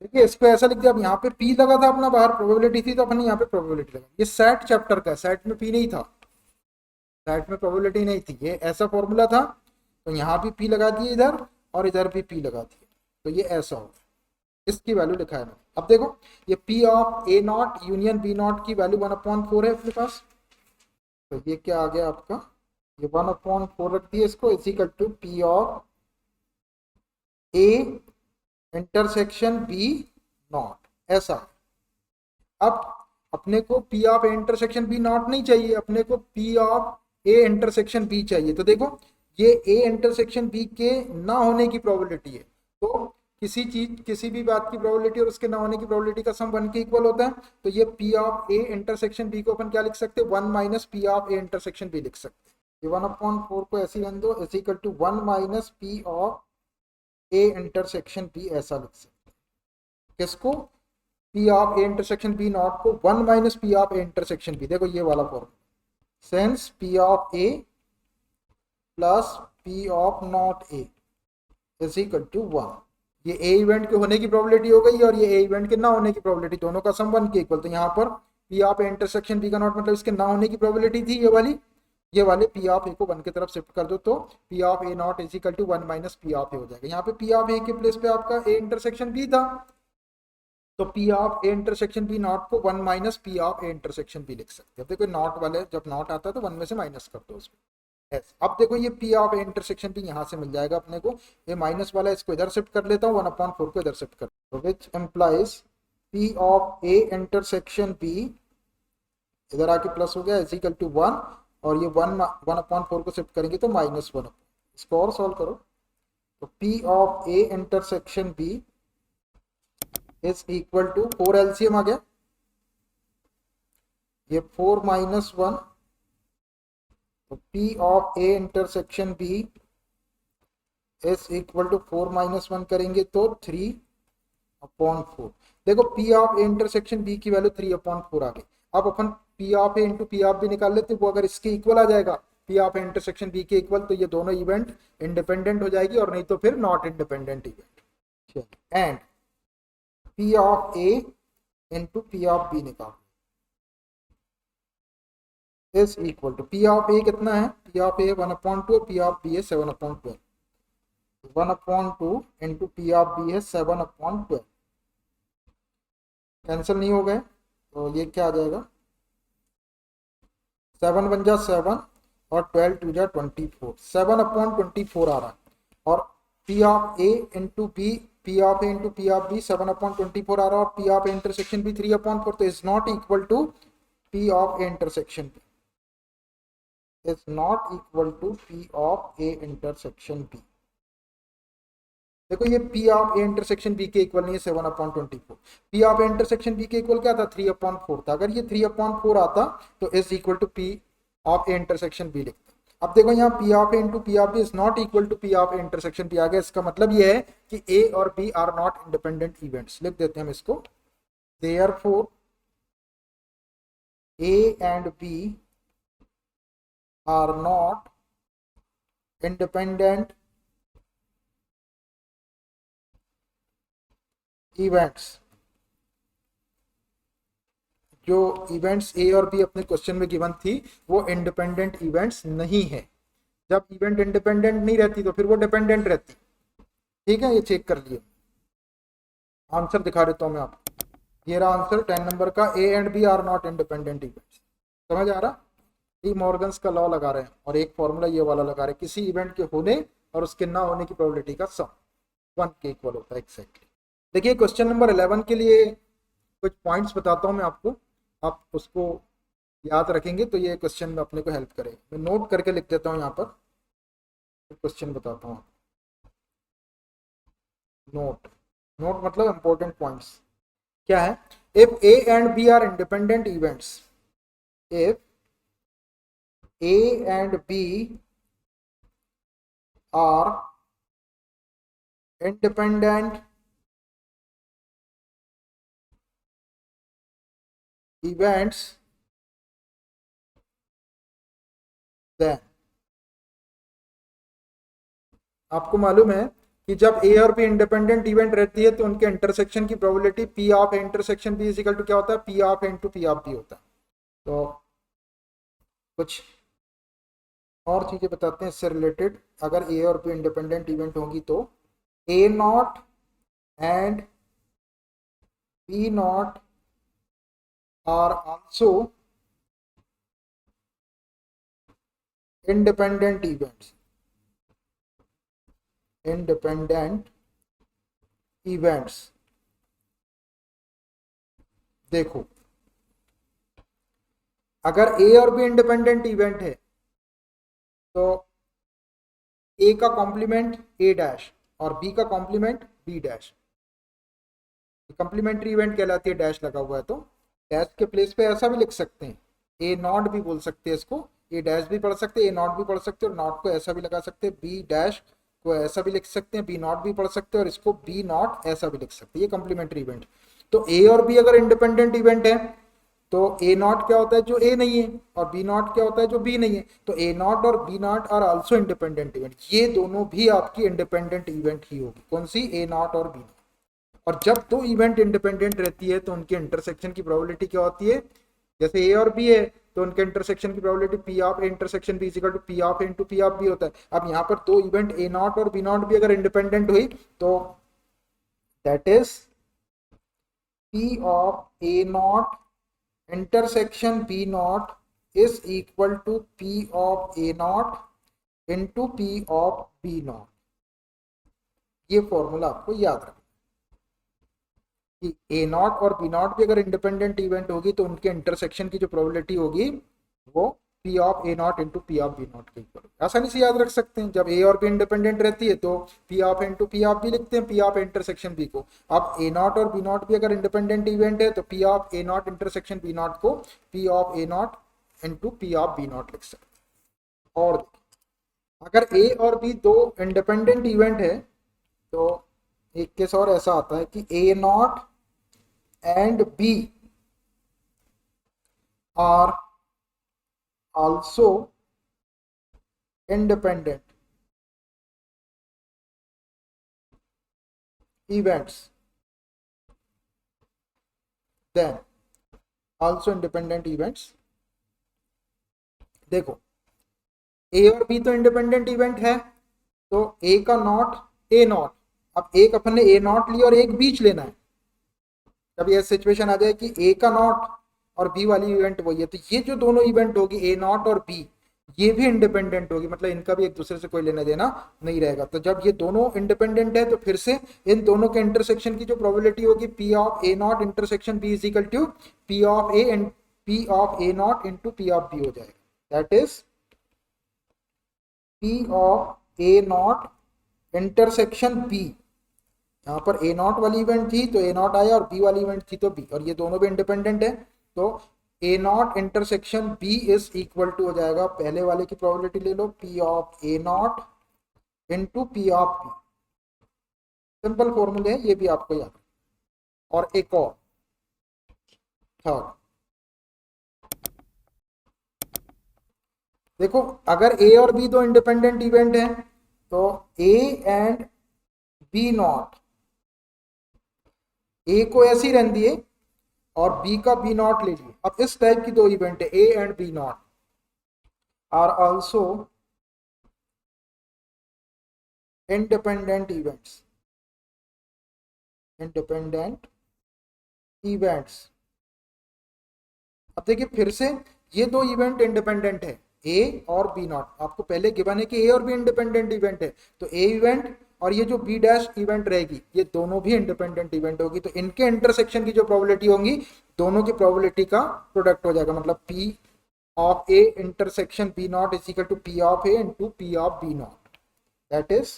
देखिए इसको ऐसा लिख दिया। अब यहाँ पे पी लगा था अपना, बाहर प्रोबेबिलिटी थी तो अपन यहाँ पे प्रोबेबिलिटी लगा। ये सेट चैप्टर का, सेट में पी नहीं था, सेट में प्रोबेबिलिटी नहीं थी, ये ऐसा फॉर्मूला था, तो यहाँ भी पी लगा दिए इधर और इधर भी पी लगा दिए, तो ये ऐसा होगा। इसकी वैल्यू लिखा है मैंने। अब देखो ये P of A not union B not की वैल्यू 1/4 है अपने पास, तो ये क्या आ गया आपका, ये 1/4 रख दिया इसको, is equal to P of A intersection B not, ऐसा। अब अपने को P of A intersection B not नहीं चाहिए, अपने को P of A intersection B चाहिए। तो देखो ये ए इंटरसेक्शन बी के ना होने की प्रोबेबिलिटी है, तो किसी चीज, किसी भी बात की प्रोबेबिलिटी और उसके ना होने की प्रोबेबिलिटी का सम 1 के इक्वल होता है, तो ये P of A intersection B को अपन क्या लिख सकते हैं, 1 minus P of A intersection B लिख सकते हैं। ये 1/4 को ऐसे ही रहने दो, is equal to 1 minus P of A intersection B, ऐसा लिख सकते हैं। किसको, P of A intersection B not को 1 minus P of A intersection B, देखो ये वाला formula, since P of A plus P of not A is equal to 1। ये ए इवेंट के होने की प्रोबेबिलिटी हो गई और ये ए इवेंट के ना होने की प्रोबेबिलिटी, दोनों का सम 1 के इक्वल। तो यहाँ पर P of A intersection B का नॉट मतलब इसके ना होने की प्रोबेबिलिटी थी ये वाले पी ऑफ ए को 1 की तरफ शिफ्ट कर दो, तो P of A not is equal to 1 minus P of A हो जाएगा। यहाँ पे पी ऑफ ए के प्लेस पे आपका ए इंटरसेक्शन बी था, तो P of A intersection B not को 1 minus P of A intersection B लिख सकते हैं। देखो नॉट वाले जब नॉट आता है तो 1 में से माइनस कर दो उसमें। अब देखो ये पी ऑफ ए इंटरसेक्शन भी यहाँ से मिल जाएगा अपने को, ये माइनस वाला इसको इधर शिफ्ट कर लेता हूँ, 1/4 को इधर शिफ्ट कर, which implies P of A intersection B इधर आके प्लस हो गया इज इक्वल टू 1, और ये 1/4 को शिफ्ट करेंगे तो -1। इसको और सॉल्व करो, तो P of A intersection B is equal to 4 LCM आ गया, ये 4 - 1, तो P of A intersection B is equal to 4 - 1 करेंगे तो 3/4। देखो P of A intersection B की वैल्यू 3/4 आ गई। अब अपन P of A into P of B निकाल लेते, वो अगर इसके इक्वल आ जाएगा P of A intersection B के इक्वल, तो ये दोनों इवेंट इंडिपेंडेंट हो जाएगी, और नहीं तो फिर not independent event. And P of A into P of B निकाल is equal to P of A कितना है, P of A 1/2, P of B है 7/12, 1/2 इंटू P ऑफ B है 7/12, कैंसिल नहीं हो गए, तो ये क्या आ जाएगा, 7 × 1 = 7 और 12 × 2 = 24, 7/24 आ रहा है। और P of A into B, P of A into P of B 7/24 आ रहा है, और P of A intersection B 3/4, तो is not equal to P of A intersection B, is not equal to P of A intersection B। देखो ये P of A intersection B के equal नहीं है 7/24, P of A intersection B के equal क्या था, 3/4 था। अगर ये 3/4 आता तो is equal to P of A intersection B लिखते। अब देखो यहाँ P of A into P of B is not equal to P of A intersection B आ गया। इसका मतलब ये है कि A और B are not independent events। लिख देते हैं हम इसको, therefore A and B are not independent events। जो इवेंट्स ए और बी अपने क्वेश्चन में गिवन थी वो इंडिपेंडेंट इवेंट्स नहीं है। जब इवेंट इंडिपेंडेंट नहीं रहती तो फिर वो डिपेंडेंट रहती। ठीक है, ये चेक कर लिए। आंसर दिखा देता हूं मैं आपको। ये रहा आंसर 10 नंबर का, A and B are not independent events. समझ आ रहा? डी मॉर्गन्स का लॉ लगा रहे हैं और एक फॉर्मूला ये वाला लगा रहे हैं, किसी इवेंट के होने और उसके ना होने की प्रोबेबिलिटी का सम 1 के इक्वल होता है एक्जैक्टली। देखिए क्वेश्चन नंबर 11 के लिए कुछ पॉइंट्स बताता हूं मैं आपको, आप उसको याद रखेंगे तो ये क्वेश्चन में अपने को हेल्प करेगा। मैं नोट करके लिख देता हूं यहाँ पर, क्वेश्चन बताता हूँ। नोट नोट मतलब इंपॉर्टेंट पॉइंट्स क्या है। If A and B are independent events, if A and B are independent events, then आपको मालूम है कि जब ए और बी इंडिपेंडेंट इवेंट रहती है तो उनके इंटरसेक्शन की probability P of intersection B is equal to क्या होता है, P of into P of B होता है। तो कुछ और चीजें बताते हैं इससे रिलेटेड। अगर ए और बी इंडिपेंडेंट इवेंट होंगी तो A not and B not are also independent events, independent events। देखो अगर ए और बी इंडिपेंडेंट इवेंट है तो ए का कॉम्प्लीमेंट ए डैश और बी का complement B dash, complementary event कहलाती है। डैश लगा हुआ है तो डैश के प्लेस पे ऐसा भी लिख सकते हैं, ए नॉट भी बोल सकते हैं इसको, ए डैश भी पढ़ सकते हैं, ए नॉट भी पढ़ सकते हैं और नॉट को ऐसा भी लगा सकते हैं, बी डैश को ऐसा भी लिख सकते हैं, बी नॉट भी पढ़ सकते हैं और इसको बी नॉट ऐसा भी लिख सकते हैं। ये कंप्लीमेंट्री इवेंट। तो ए और बी अगर इंडिपेंडेंट इवेंट है तो ए नॉट क्या होता है, जो ए नहीं है, और बी नॉट क्या होता है, जो बी नहीं है। तो ए नॉट और B not are also independent event. ये दोनों भी आपकी इंडिपेंडेंट इवेंट ही होगी। कौन सी, ए नॉट और बी नॉट। और जब दो इवेंट इंडिपेंडेंट रहती है तो उनके इंटरसेक्शन की प्रोबेबिलिटी क्या होती है, जैसे ए और बी है तो उनके इंटरसेक्शन की probability P of A intersection B equal to P of into P of B होता है। अब यहाँ पर दो इवेंट ए नॉट और बी नॉट भी अगर इंडिपेंडेंट हुई तो that is P of A not intersection B not is equal to P of A not into P of B not. ये फॉर्मूला आपको याद रखना कि ए नॉट और बी नॉट भी अगर इंडिपेंडेंट इवेंट होगी तो उनके इंटरसेक्शन की जो प्रोबेबिलिटी होगी वो P of A not into P of B not के इक्वल। आसानी से याद रख सकते हैं। जब ए और बी इंडिपेंडेंट रहती है तो P of into P of B लिखते हैं, पी ऑफ इंटरसेक्शन बी को। अब ए नॉट और बी नॉट भी अगर इंडिपेंडेंट इवेंट है तो P of A not intersection B not को P of A not into P of B not लिख सकते हैं। और अगर ए और बी दो इंडिपेंडेंट इवेंट है तो एक केस और ऐसा आता है कि A not and B are also independent events, then also independent events। देखो A और B तो इंडिपेंडेंट इवेंट है तो A का नॉट A नॉट, अब एक अपन ने A नॉट लिया और एक बीच लेना है। कभी ऐसी सिचुएशन आ जाए कि ए का नॉट और बी वाली इवेंट वही है तो ये जो दोनों इवेंट होगी ए नॉट और बी ये भी इंडिपेंडेंट होगी, मतलब इनका भी एक दूसरे से कोई लेना देना नहीं रहेगा। तो जब ये दोनों इंडिपेंडेंट है तो फिर से इन दोनों के इंटरसेक्शन की जो प्रोबेबिलिटी होगी P of A not intersection B is equal to P of A and P of A not into P of B हो जाएगा। That is P of A not intersection B. यहाँ पर ए not वाली event थी तो A not आया और B वाली इवेंट थी तो बी, और ये दोनों भी इंडिपेंडेंट है तो A not intersection B is equal to हो जाएगा, पहले वाले की प्रोबेबिलिटी ले लो P of A not into P of B. Simple फॉर्मूले है, ये भी आपको याद है। और एक और थर्ड, देखो अगर ए और बी दो इंडिपेंडेंट इवेंट है तो ए एंड बी नॉट, ए को ऐसे ही रहने दिए और बी का बी नॉट ले लिए। अब इस टाइप की दो इवेंट है A and B not are also independent events, independent events. अब देखिए फिर से ये दो इवेंट इंडिपेंडेंट है ए और बी नॉट, आपको पहले गिवन है कि ए और बी इंडिपेंडेंट इवेंट है, तो ए इवेंट और ये जो बी डैश इवेंट रहेगी ये दोनों भी इंडिपेंडेंट इवेंट होगी, तो इनके इंटरसेक्शन की जो प्रोबेबिलिटी होगी दोनों की प्रोबेबिलिटी का प्रोडक्ट हो जाएगा, मतलब P of A intersection B not is equal to P of A into P of B not, that is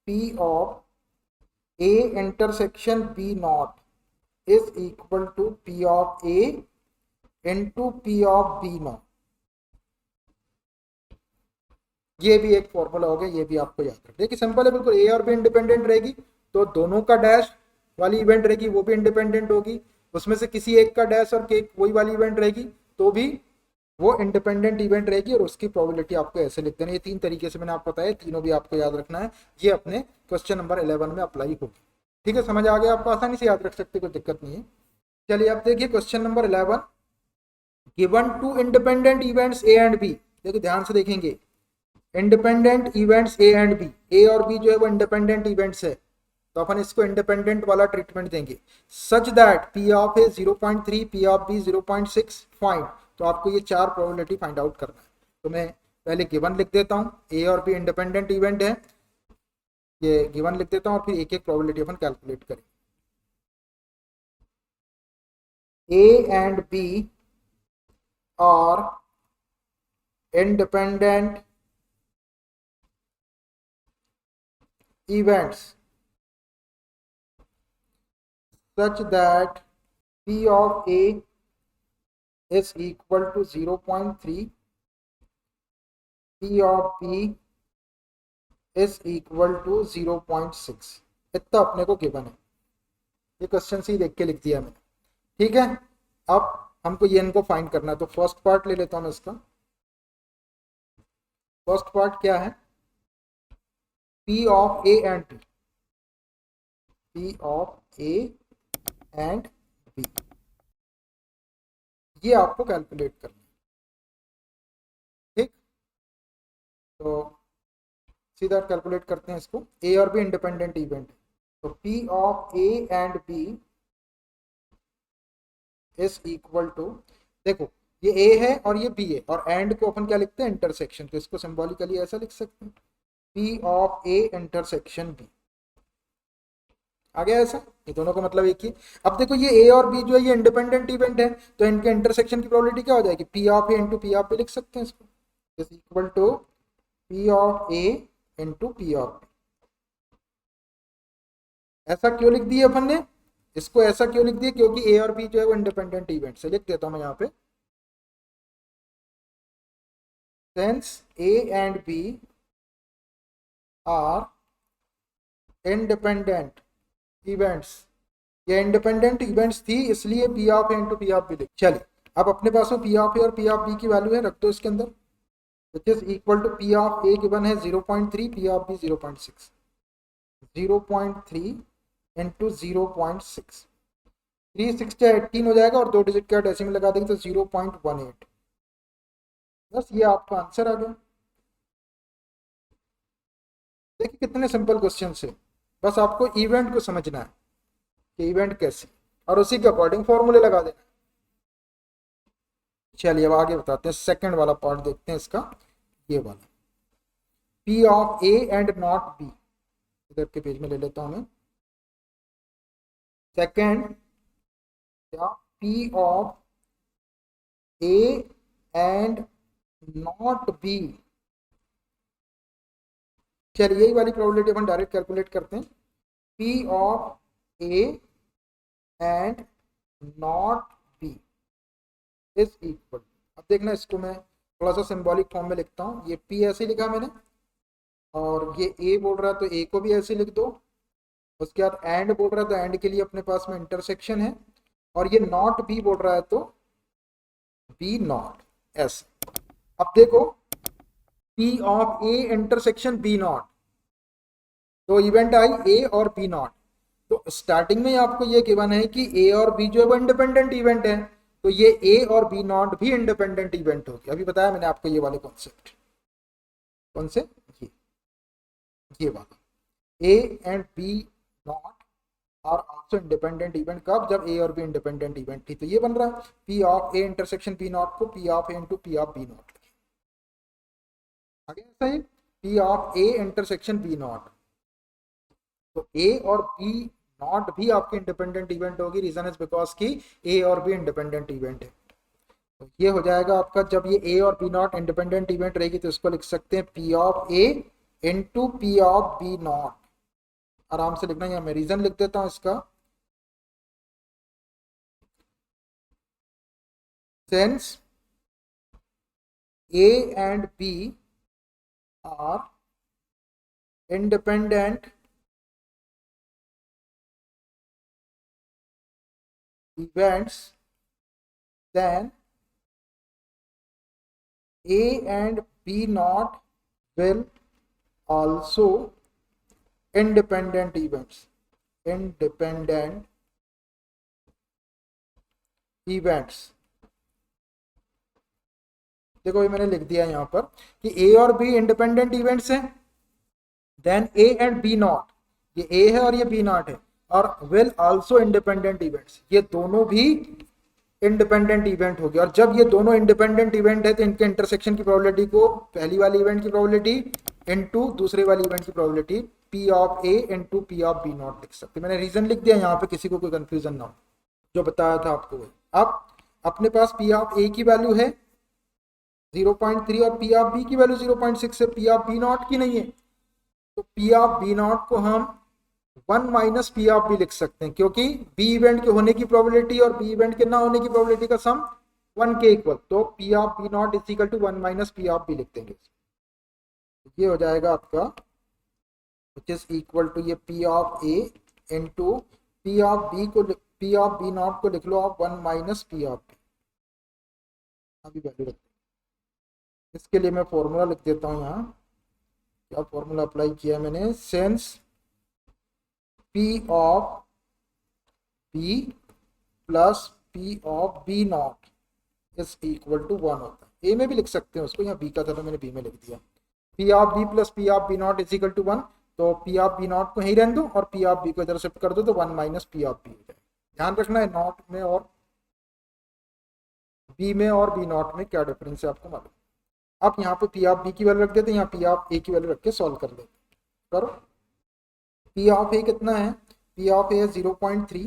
P of A intersection B not is equal to P of A into P of B not. ये भी एक formula हो गया, ये भी आपको याद रखना। देखिए सिंपल है बिल्कुल, ए और बी इंडिपेंडेंट रहेगी तो दोनों का डैश वाली इवेंट रहेगी वो भी इंडिपेंडेंट होगी, उसमें से किसी एक का डैश और केक वही वाली इवेंट रहेगी तो भी वो इंडिपेंडेंट इवेंट रहेगी और उसकी प्रोबेबिलिटी आपको ऐसे लिख देना। ये तीन तरीके से मैंने आपको बताया, तीनों भी आपको याद रखना है, ये अपने क्वेश्चन नंबर 11 में अप्लाई होगी। ठीक है, समझ आ गया आपको, आसानी से याद रख सकते, कोई दिक्कत नहीं है। चलिए आप देखिए question number 11, given two independent events A and B. देखिए ध्यान से देखेंगे, independent events A and B, A और बी जो है वो इंडिपेंडेंट इवेंट्स है तो अपन इसको इंडिपेंडेंट वाला ट्रीटमेंट देंगे। Such that P of A 0.3 P of B 0.6 find, तो आपको ये चार प्रोबेबिलिटी फाइंड आउट करना है। तो मैं पहले गिवन लिख देता हूँ, ए और बी इंडिपेंडेंट इवेंट है, ये गिवन लिख देता हूँ और फिर एक एक प्रोबेबिलिटी अपन कैलकुलेट करें। A and B are independent events such that P of A is equal to 0.3, P of B is equal to 0.6। इतना अपने को गिवन है, ये क्वेश्चन से ही देख के लिख दिया मैंने। ठीक है, अब हमको ये इनको फाइंड करना है, तो फर्स्ट पार्ट ले लेता हूं मैं इसका। फर्स्ट पार्ट क्या है, P of A and B, P of A and B, ये आपको कैलकुलेट करना है। ठीक, तो सीधा कैलकुलेट करते हैं इसको। A और B इंडिपेंडेंट इवेंट है तो P of A and B is equal to, देखो ये ए है और ये बी है और एंड को अपन क्या लिखते हैं, इंटरसेक्शन, तो इसको सिंबॉलिकली ऐसा लिख सकते हैं, P of A intersection B. आ गया ऐसा, ये दोनों का मतलब एक ही। अब देखो ये ए और बी जो है ये इंडिपेंडेंट इवेंट है तो इनके इंटरसेक्शन की प्रोबेबिलिटी क्या हो जाएगी, P of A into P of B लिख सकते हैं इसको, is equal to P of A into P of B. ऐसा क्यों लिख दिया अपन ने, इसको ऐसा क्यों लिख दिया, क्योंकि ए और बी जो है वो इंडिपेंडेंट इवेंट से। लिख देता हूं मैं यहाँ पे, since A and B are independent events, ये इंडिपेंडेंट इवेंट्स थी इसलिए P of A into P of B लिख। चलिए अब अपने पास में P ऑफ ए और P ऑफ बी की वैल्यू है, रख दो इसके अंदर, which is equal to P of A given है 0.3, P ऑफ बी 0.6, 0.3 इंटू 0.6, 360 18 हो जाएगा और 2 डिजिट का डेसिमल लगा देंगे तो 0.18। बस ये आपका आंसर आ गया। देखिए कितने सिंपल क्वेश्चन है, बस आपको इवेंट को समझना है कि इवेंट कैसे, और उसी के अकॉर्डिंग फॉर्मूले लगा देना। चलिए अब आगे बताते हैं, सेकंड वाला पार्ट देखते हैं इसका, ये वाला P of A and not B, इधर के पेज में ले लेता हूं मैं। सेकंड या P of A and not B. चलिए यही वाली प्रोबेबिलिटी अपन डायरेक्ट कैलकुलेट करते हैं, P of A and not B is equal, अब देखना इसको मैं थोड़ा सा सिंबॉलिक फॉर्म में लिखता हूँ। ये P ऐसे लिखा मैंने और ये A बोल रहा है तो A को भी ऐसे लिख दो, उसके बाद एंड बोल रहा है तो एंड के लिए अपने पास में इंटरसेक्शन है, और ये नॉट B बोल रहा है तो B नॉट, ऐसे। अब देखो P of A intersection B not, तो इवेंट आई A और B नॉट। तो स्टार्टिंग में आपको ये गिवन है कि A और B जो है वो इंडिपेंडेंट इवेंट है, तो ये A और B नॉट भी इंडिपेंडेंट इवेंट होगी। अभी बताया मैंने आपको ये वाले कॉन्सेप्ट, कौन से, ये वाला A and B not are also independent event. कब, जब A और B इंडिपेंडेंट इवेंट थी। तो ये बन रहा है P of A intersection B not को P of A into P of B not, आगे ऐसा ही P of A intersection B not, तो A और B नॉट भी आपके इंडिपेंडेंट इवेंट होगी। रीजन इज बिकॉज कि A और B इंडिपेंडेंट इवेंट है। तो ये हो जाएगा आपका, जब ये A और B नॉट इंडिपेंडेंट इवेंट रहेगी तो इसको लिख सकते हैं P of A into P of B not. आराम से लिखना, यहाँ मैं रीजन लिख देता हूं इसका। Since A and B are independent events, then A and B not will also independent events, independent events। देखो ये मैंने लिख दिया यहाँ पर कि A और B इंडिपेंडेंट इवेंट्स हैं, then A and B not, ये A है और ये B नॉट है, और विल आल्सो इंडिपेंडेंट इवेंट्स, ये दोनों भी इंडिपेंडेंट इवेंट हो गया। और जब ये दोनों इंडिपेंडेंट इवेंट है तो इनके इंटरसेक्शन की प्रोबेबिलिटी को पहली वाली इवेंट की प्रोबेबिलिटी इनटू दूसरे वाली इवेंट की probability P of A into P of B not लिख सकते। मैंने रीजन लिख दिया यहाँ पे, किसी को कोई कंफ्यूजन ना हो, जो बताया था आपको वही। अब अपने पास P ऑफ A की वैल्यू है 0.3 और P ऑफ B की वैल्यू 0.6 है, P ऑफ B नॉट की नहीं है। तो P ऑफ B नॉट को हम 1 माइनस पी ऑफ बी लिख सकते हैं, क्योंकि बी इवेंट के होने की प्रोबेबिलिटी और बी इवेंट के ना होने की प्रोबेबिलिटी का सम 1 के इक्वल। तो P of B not is equal to 1 minus P of B लिख देंगे। ये हो जाएगा आपका विच इज इक्वल टू ये P of A into P of B को, पी ऑफ बी नॉट को लिख लो आप 1 माइनस पी ऑफ बी। अभी वैल्यू रखते हैं, इसके लिए मैं फॉर्मूला लिख देता हूँ यहाँ। क्या फॉर्मूला अप्लाई किया मैंने, since P of B plus P of B not is equal to 1 होता है। A में भी लिख सकते हैं उसको, यहाँ B का था तो मैंने B में लिख दिया। P of B plus P of B not is equal to 1, तो P ऑफ B नॉट को यहीं रहने दो और P ऑफ B को इधर शिफ्ट कर दो तो 1 माइनस P ऑफ B हो जाए। ध्यान रखना है नॉट में और B में और B नॉट में क्या डिफरेंस है आपको मालूम। आप यहाँ पे P ऑफ B की वैल्यू रख देते हैं, यहाँ P ऑफ A की वैल्यू रख के सॉल्व कर लेते करो। P ऑफ A कितना है, P ऑफ A है 0.3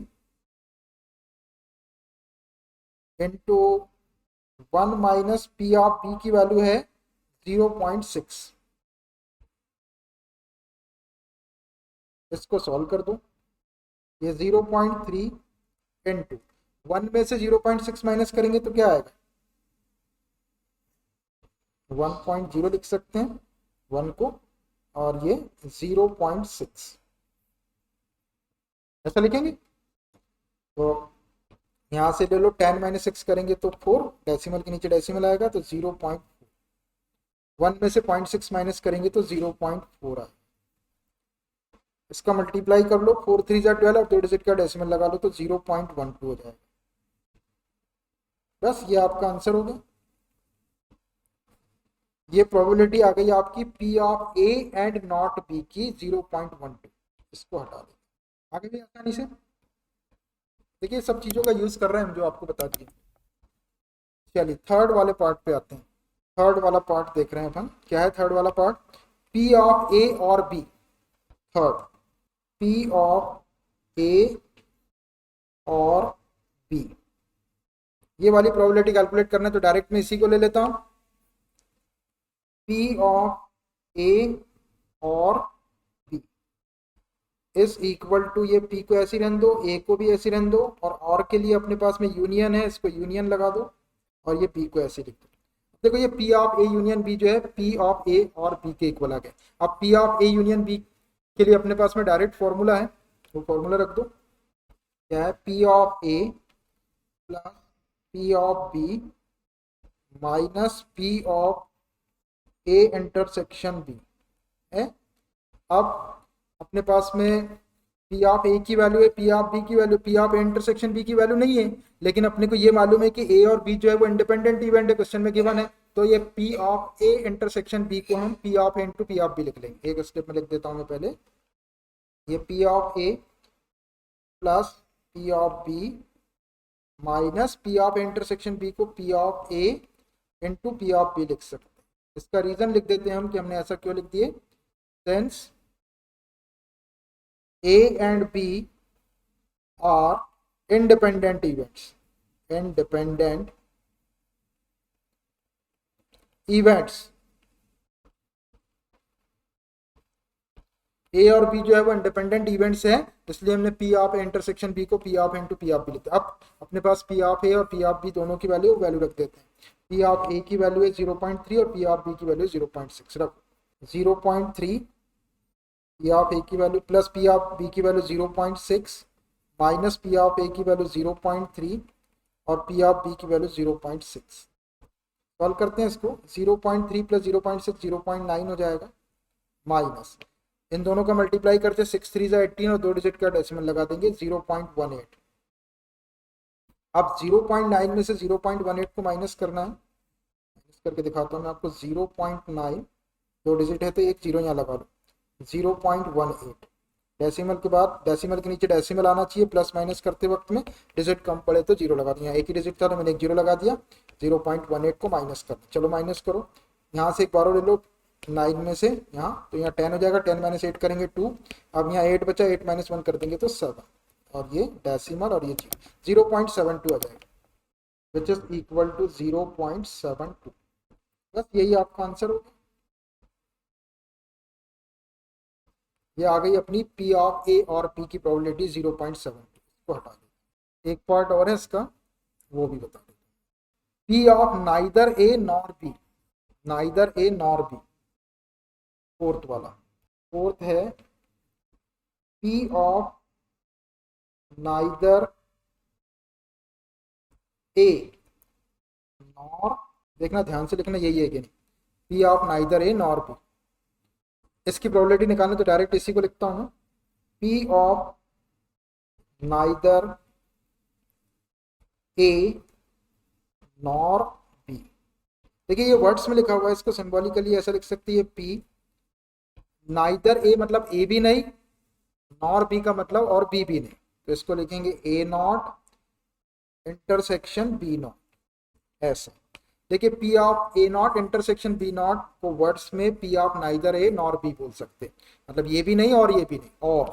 into 1 minus P of B की वैल्यू है 0.6। इसको सॉल्व कर दो, ये 0.3 इंटू 1 में से 0.6 माइनस करेंगे तो क्या आएगा, 1.0 लिख सकते हैं 1 को, और ये 0.6 ऐसा लिखेंगे। तो यहाँ से ले लो 10 माइनस 6 करेंगे तो 4, डेसिमल के नीचे डेसिमल आएगा तो 0.4, 1 में से 0.6 माइनस करेंगे तो 0.4 आएगा। इसका मल्टीप्लाई कर लो, 4 3 जा 12 और 2 डिजिट का डेसिमल लगा लो तो 0.12 हो जाएगा। बस ये आपका आंसर हो गया। ये प्रोबेबिलिटी आ गई आपकी P of A and not B की 0.12। इसको हटा दें, आगे भी आसानी से। देखिए सब चीजों का यूज कर रहे हैं हम जो आपको बता दिए। चलिए थर्ड वाले पार्ट पे आते हैं। थर्ड वाला पार्ट देख रहे हैं अपन, क्या है थर्ड वाला पार्ट, P ऑफ A और B। Third P of A और B, ये वाली प्रोबेबिलिटी कैलकुलेट करना है तो डायरेक्ट में इसी को ले लेता हूं। P ऑफ A और B इज इक्वल टू, ये P को ऐसी रहने दो, A को भी ऐसी रहने दो, और के लिए अपने पास में यूनियन है, इसको यूनियन लगा दो, और ये P को ऐसे लिख दो। देखो ये P of A union B जो है P ऑफ A और B के इक्वल आ गया। अब P of A union B के लिए अपने पास में डायरेक्ट फॉर्मूला है, वो फॉर्मूला रख दो। क्या है, P of A plus P of B minus P of A intersection B है। अब अपने पास में पी ऑफ ए की वैल्यू है, पी ऑफ बी की value, P of A intersection B की वैल्यू नहीं है, लेकिन अपने को ये मालूम है कि ए और बी जो है वो इंडिपेंडेंट इवेंट है, क्वेश्चन में गिवन है। तो ये P of A intersection B को हम P of A into P of B लिख लेंगे। एक स्टेप में लिख देता हूं मैं पहले, ये P of A plus P of B minus P of intersection B को P of A into P of B लिख सकते हैं। इसका रीजन लिख देते हैं हम कि हमने ऐसा क्यों लिख दिए। Since A and B are independent events, independent events, A और बी जो है वो इंडिपेंडेंट इवेंट्स हैं, इसलिए हमने पी ऑफ इंटरसेक्शन बी को P of into P of B लिखते हैं। अब अपने पास पी ऑफ ए और पी ऑफ बी दोनों की वैल्यू रख देते हैं। पी ऑफ ए की वैल्यू है 0.3 और पी ऑफ बी की वैल्यू 0.6 रखो। 0.3 पी ऑफ ए की value plus P of B की value 0.6 minus P of A की वैल्यू 0.3 और पी ऑफ बी की वैल्यू 0.6। सॉल्व करते हैं इसको। 0.3 प्लस 0.6 0.9 हो जाएगा, माइनस इन दोनों का मल्टीप्लाई करते 6 3 18 और 2 डिजिट का डेसिमल लगा देंगे 0.18। अब 0.9 में से 0.18 को माइनस करना है, माइनस करके दिखाता हूँ मैं आपको। 0.9 2 डिजिट है तो एक जीरो यहाँ लगा लो, 0.18। डेसिमल के बाद डेसिमल के नीचे डेसिमल आना चाहिए, प्लस माइनस करते वक्त में डिजिट कम पड़े तो जीरो लगा दिया। एक ही डिजिट था तो मैंने एक जीरो लगा दिया। 0.18 को माइनस करना, चलो माइनस करो। यहाँ से एक बार ले लो 9 में से यहाँ, तो यहाँ 10 हो जाएगा। 10 माइनस 8 करेंगे 2। अब यहाँ 8 बचा, 8 माइनस 1 कर देंगे तो 7, और ये डेसिमल और ये 0.72 आ जाएगा, विच इज इक्वल टू 0.72। बस यही आपका आंसर होगा। ये आ गई अपनी पी ऑफ ए और पी की प्रोबेबिलिटी 0.72। इसको हटा दें। एक पार्ट और है इसका, वो भी बता दें। P of neither A nor B, neither A nor B, fourth वाला, फोर्थ है P of neither A nor, देखना ध्यान से लिखना, यही है कि नहीं, P of neither A nor B. इसकी प्रोबेबिलिटी निकालने तो डायरेक्ट इसी को लिखता हूं मैं, P of neither A nor B. देखिए ये वर्ड्स में लिखा हुआ है, इसको सिंबॉलिकली ऐसा लिख सकती है, पी नाइदर ए मतलब ए भी नहीं, नॉर बी का मतलब और बी भी नहीं, तो इसको लिखेंगे A not intersection B not, ऐसा। देखिए P of A not intersection B not को वर्ड्स में P of neither A nor B बोल सकते हैं, मतलब ये भी नहीं और ये भी नहीं, और।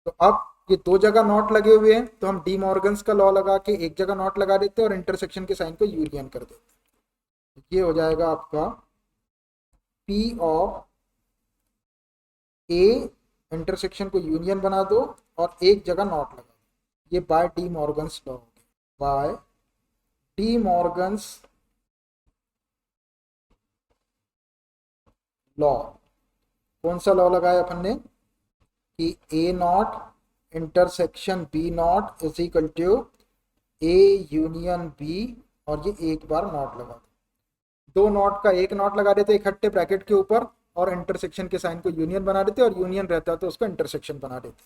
तो अब ये दो जगह नॉट लगे हुए हैं, तो हम डी मॉर्गन्स का लॉ लगा के एक जगह नॉट लगा देते हैं और इंटरसेक्शन के साइन को यूनियन कर देते हैं। ये हो जाएगा आपका पी ऑफ ए इंटरसेक्शन को यूनियन बना दो और एक जगह नॉट लगा दो, ये by De Morgan's law, by De Morgan's law. कौन सा लॉ लगाया अपन ने कि A not intersection B not is equal to A union B, और ये एक बार नॉट लगा दो नॉट का एक नॉट लगा देते इकट्ठे ब्रैकेट के ऊपर और इंटरसेक्शन के साइन को यूनियन बना देते, और यूनियन रहता तो उसको इंटरसेक्शन बना देते।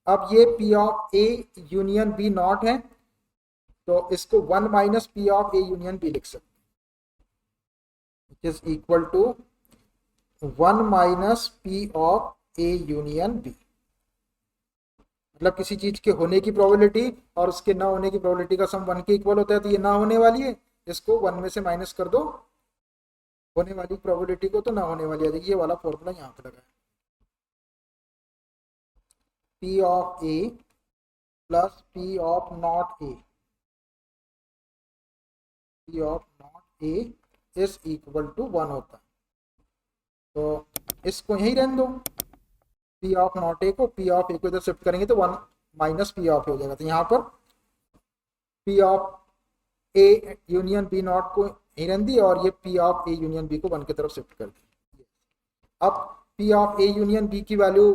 अब ये P of A union B not है, तो इसको 1 minus P of A union B लिख सकते, is equal to 1 minus P of A union B. मतलब किसी चीज के होने की प्रोबेबिलिटी और उसके ना होने की प्रोबेबिलिटी का सम 1 के इक्वल होता है, तो ये ना होने वाली है, इसको 1 में से माइनस कर दो, होने वाली प्रोबेबिलिटी को तो ना होने वाली आ जाएगी। ये वाला फॉर्मूला यहाँ पे लगा है, P of A plus P of not A, P of not A is equal to 1 होता है। तो इसको यही रहने दो, पी ऑफ नॉट ए को पी ऑफ ए को इधर शिफ्ट करेंगे तो 1 माइनस पी ऑफ ए हो जाएगा। तो यहाँ पर P of A union B not को यही रहने दी और ये P of A union B को 1 की तरफ शिफ्ट कर दी। अब P of A union B की वैल्यू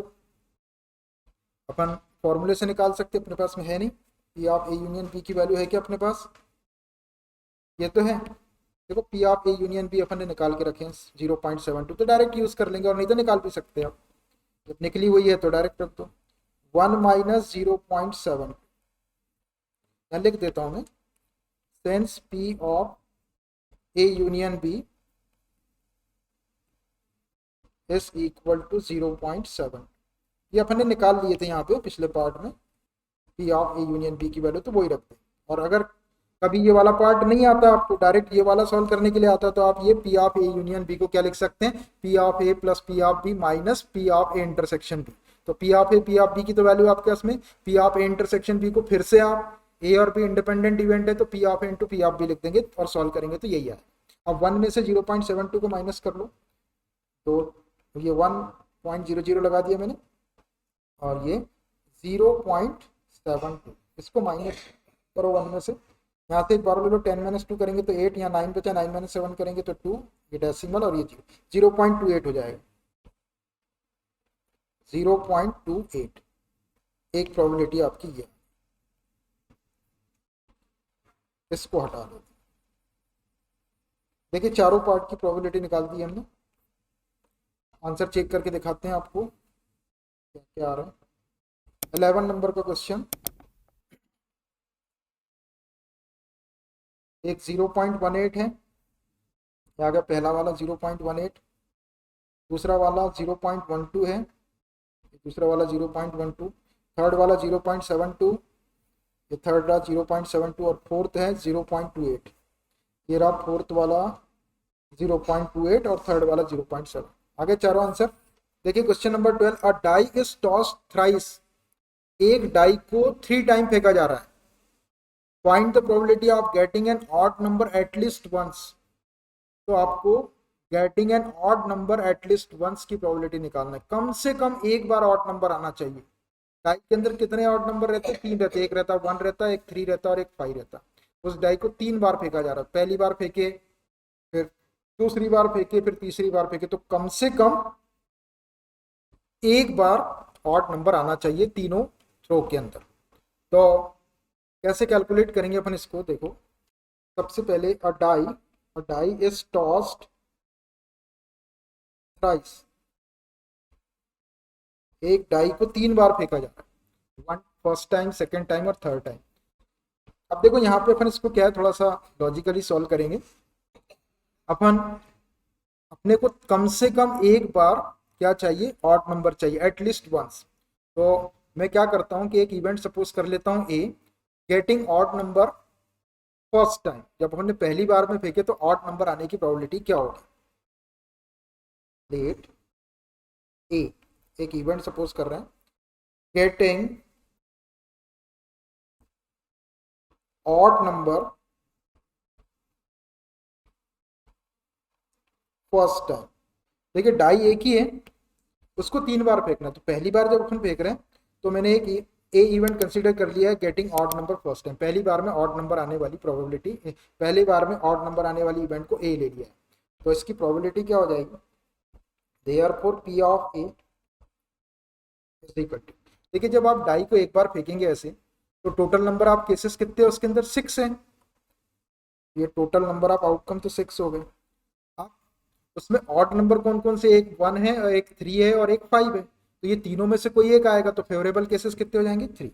अपन फॉर्मूले से निकाल सकते, अपने पास में है नहीं। P of A union B की वैल्यू है क्या अपने पास, ये तो है, देखो P of A union B अपन ने निकाल के रखे हैं 0.72, तो डायरेक्ट यूज कर लेंगे, और नहीं तो निकाल भी सकते हैं आप, जब निकली हुई है तो डायरेक्ट रख दो। 1 माइनस 0.7, मैं लिख देता हूँ मैं, since P of A union B is equal to 0.7, ये अपन ने निकाल लिए थे यहाँ पे पिछले पार्ट में, P of A union B की वैल्यू, तो वही रखते हैं। और अगर कभी ये वाला पार्ट नहीं आता आपको, डायरेक्ट ये वाला सॉल्व करने के लिए आता, तो आप ये P of A union B को क्या लिख सकते हैं, P of A plus P of B minus P of A intersection B. तो P of A P of B की तो वैल्यू आपके पास में, P of A intersection B को फिर से आप, ए और बी इंडिपेंडेंट इवेंट है तो P of A into P of B लिख देंगे और सॉल्व करेंगे तो यही आए। अब 1 में से 0.72 को माइनस कर लो, तो ये 1.00 लगा दिया मैंने, और ये 0.72, इसको माइनस करो 1 में से, यहाँ से एक बार ले लो, 10 माइनस 2 करेंगे तो 8, यहाँ 9 बचा, 9 माइनस 7 करेंगे तो 2, ये डेसिमल और ये 0.28 हो जाएगा, 0.28 एक प्रोबेबिलिटी आपकी ये, इसको हटा दो। देखिए चारों पार्ट की प्रोबेबिलिटी निकाल दी हमने, आंसर चेक करके दिखाते हैं आपको क्या क्या आ रहा है। 11 नंबर का क्वेश्चन, एक 0.18 है, आ गया पहला वाला 0.18, दूसरा वाला 0.12 है, दूसरा वाला 0.12, थर्ड वाला 0.72, ये थर्ड रहा 0.72, और फोर्थ है 0.28, ये रहा फोर्थ वाला 0.28 और थर्ड वाला 0.7। आगे चारों आंसर देखिए। Question number 12, a die is tossed thrice, एक डाई को 3 टाइम फेंका जा रहा है, find the probability of getting an odd number at least once. तो आपको getting an odd number at least once की प्रोबेबिलिटी निकालना है, कम से कम एक बार ऑड नंबर आना चाहिए। डाई के अंदर कितने ऑड नंबर रहते हैं, 3 रहते, एक रहता 1 रहता, एक 3 रहता और एक 5 रहता। उस डाई को 3 बार फेंका जा रहा है, पहली बार फेंके, फिर दूसरी बार फेंके, फिर तीसरी बार फेंके, तो कम से कम एक बार ऑड नंबर आना चाहिए तीनों थ्रो के अंदर। तो कैसे कैलकुलेट करेंगे अपन इसको, देखो सबसे पहले अ डाई इज टॉस्ड थ्राइस, एक डाई को 3 बार फेंका जा रहा है, 1 फर्स्ट टाइम, सेकेंड टाइम और थर्ड टाइम। अब देखो यहाँ पे अपन इसको क्या है, थोड़ा सा लॉजिकली सॉल्व करेंगे। अपन अपने को कम से कम एक बार क्या चाहिए, ऑड नंबर चाहिए, एटलीस्ट वंस। तो मैं क्या करता हूँ कि एक इवेंट सपोज कर लेता हूँ A, getting odd number first time, जब हमने पहली बार में फेंके तो ऑड नंबर आने की प्रोबेबिलिटी क्या होगी, लेट ए, एक इवेंट सपोज कर रहे हैं, getting odd number first time. देखिए डाई एक ही है, उसको 3 बार फेंकना, तो पहली बार जब अपन फेंक रहे हैं तो मैंने एक ए इवेंट कंसीडर कर लिया है, getting odd number first time, पहली बार में ऑड नंबर आने वाली प्रोबेबिलिटी, पहली बार में ऑड नंबर आने वाली इवेंट को ए ले लिया है, तो इसकी प्रोबेबिलिटी क्या हो जाएगी, therefore P of A is equal to, देखिए जब आप डाई को एक बार फेंकेंगे ऐसे, तो टोटल नंबर ऑफ केसेस कितने हैं उसके अंदर, 6 हैं, ये टोटल नंबर ऑफ आउटकम तो 6 हो गए। उसमें ऑड नंबर कौन कौन से, एक 1 है और एक 3 है और एक 5 है, तो ये तीनों में से कोई एक आएगा, तो फेवरेबल केसेस कितने हो जाएंगे, 3।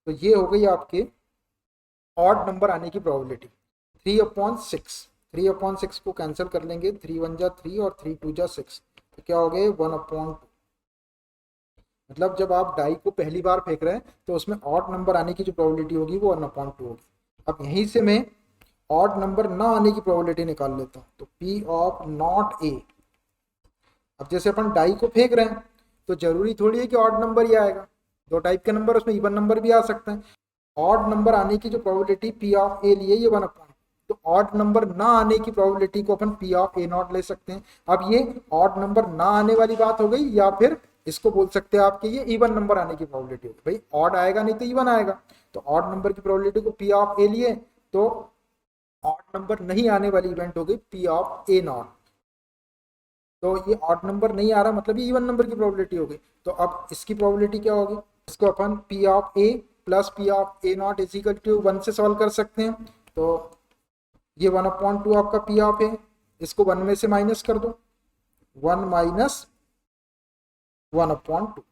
तो ये हो गई आपके ऑड नंबर आने की प्रोबेबिलिटी 3/6, 3/6 को कैंसिल कर लेंगे, 3 1 जा 3 और 3 2 जा 6, तो क्या हो गए 1/2। मतलब जब आप डाई को पहली बार फेंक रहे हैं तो उसमें ऑड नंबर आने की जो प्रोबेबिलिटी होगी वो 1/2 होगी। अब यहीं से मैं ऑड नंबर ना आने की प्रोबेबिलिटी निकाल लेता हूँ, तो पी ऑफ नॉट ए, अब जैसे अपन डाई को फेंक रहे हैं तो जरूरी थोड़ी है कि ऑड नंबर ही आएगा, 2 टाइप के नंबर, उसमें इवन नंबर भी आ सकता है। ऑड नंबर आने की जो प्रोबेबिलिटी पी ऑफ ए लिए ये 1/2, तो ऑड नंबर ना आने की प्रोबेबिलिटी को अपन पी ऑफ ए नॉट ले सकते हैं। अब ये ऑड नंबर ना आने वाली बात हो गई, या फिर इसको बोल सकते हैं आपके ये इवन नंबर आने की प्रोबेबिलिटी होगी, भाई ऑड आएगा नहीं तो इवन आएगा, तो ऑड नंबर की प्रोबेबिलिटी को पी ऑफ ए लिए, तो ऑड नंबर नहीं आने वाली इवेंट हो गई पी ऑफ ए नॉट, तो ये ऑड नंबर नहीं आ रहा मतलब ये इवन नंबर की प्रोबेबिलिटी हो गई। तो अब इसकी प्रोबेबिलिटी क्या होगी, इसको अपन P of A plus P of A not is equal to 1 से सॉल्व कर सकते हैं। तो ये 1/2 आपका पी ऑफ है, इसको 1 में से माइनस कर दो, 1 माइनस 1/2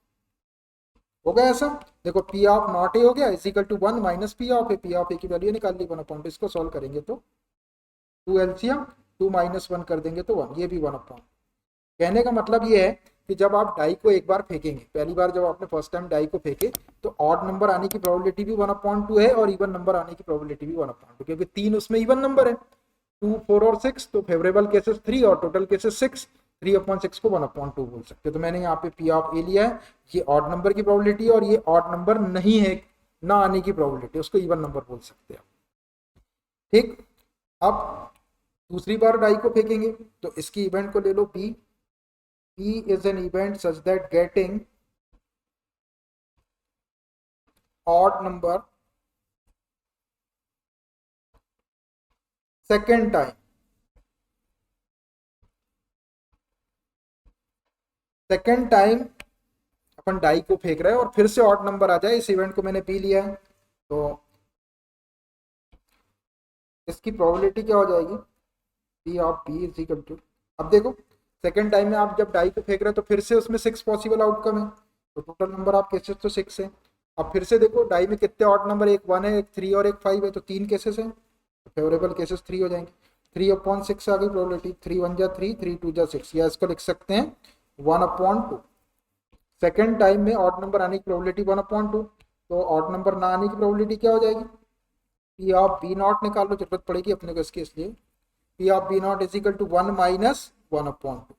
हो गया ऐसा। देखो पी ऑफ नॉट ए हो गया is equal to 1 minus P of A, P of A की वैल्यू निकाल ली 1/2, इसको सॉल्व करेंगे तो 2 एलसीएम 2 माइनस 1 कर देंगे तो 1, ये भी 1/2। कहने का मतलब ये है कि जब आप डाई को एक बार फेंकेंगे, पहली बार जब आपने फर्स्ट टाइम डाई को फेंके तो ऑड नंबर आने की प्रोबेबिलिटी भी 1/2 है और इवन नंबर आने की प्रोबेबिलिटी भी 1/2, क्योंकि 3 उसमें इवन नंबर है, 2, 4 और 6, तो फेवरेबल केसेस 3 और टोटल केसेस 6, 3/6 को 1/2 बोल सकते हैं। तो मैंने यहाँ पे पी ऑफ ए लिया है, ये ऑड नंबर की प्रोबेबिलिटी है और ये ऑड नंबर नहीं है ना आने की प्रोबेबिलिटी, उसको इवन नंबर बोल सकते हैं। ठीक, अब दूसरी बार डाई को फेंकेंगे तो इसकी इवेंट को ले लो P, P is an event such that getting odd number second time, second time अपन डाई को फेंक रहे हैं और फिर से ऑड नंबर आ जाए, इस इवेंट को मैंने पी लिया है, तो इसकी प्रोबेबिलिटी क्या हो जाएगी, P of P is equal to, अब देखो सेकेंड टाइम में आप जब डाई को फेंक रहे हैं तो फिर से उसमें 6 पॉसिबल आउटकम है, तो टोटल नंबर आप केसेस तो 6 है। अब फिर से देखो डाई में कितने ऑड नंबर, एक 1 है, एक 3 और एक 5 है, तो 3 केसेस हैं, तो फेवरेबल केसेस 3 हो जाएंगे। 3/6 आ गई प्रोबेबिलिटी, 3 1 जा 3, 3 2 जा 6, या इसको लिख सकते हैं 1/2। सेकेंड टाइम में ऑड नंबर आने की प्रोबेबिलिटी 1/2, तो ऑड नंबर ना आने की प्रोबेबिलिटी क्या हो जाएगी, पी ऑफ बी नॉट निकाल लो, जरूरत पड़ेगी अपने को इसकी, इसलिए P of B not is equal to 1 minus 1/2,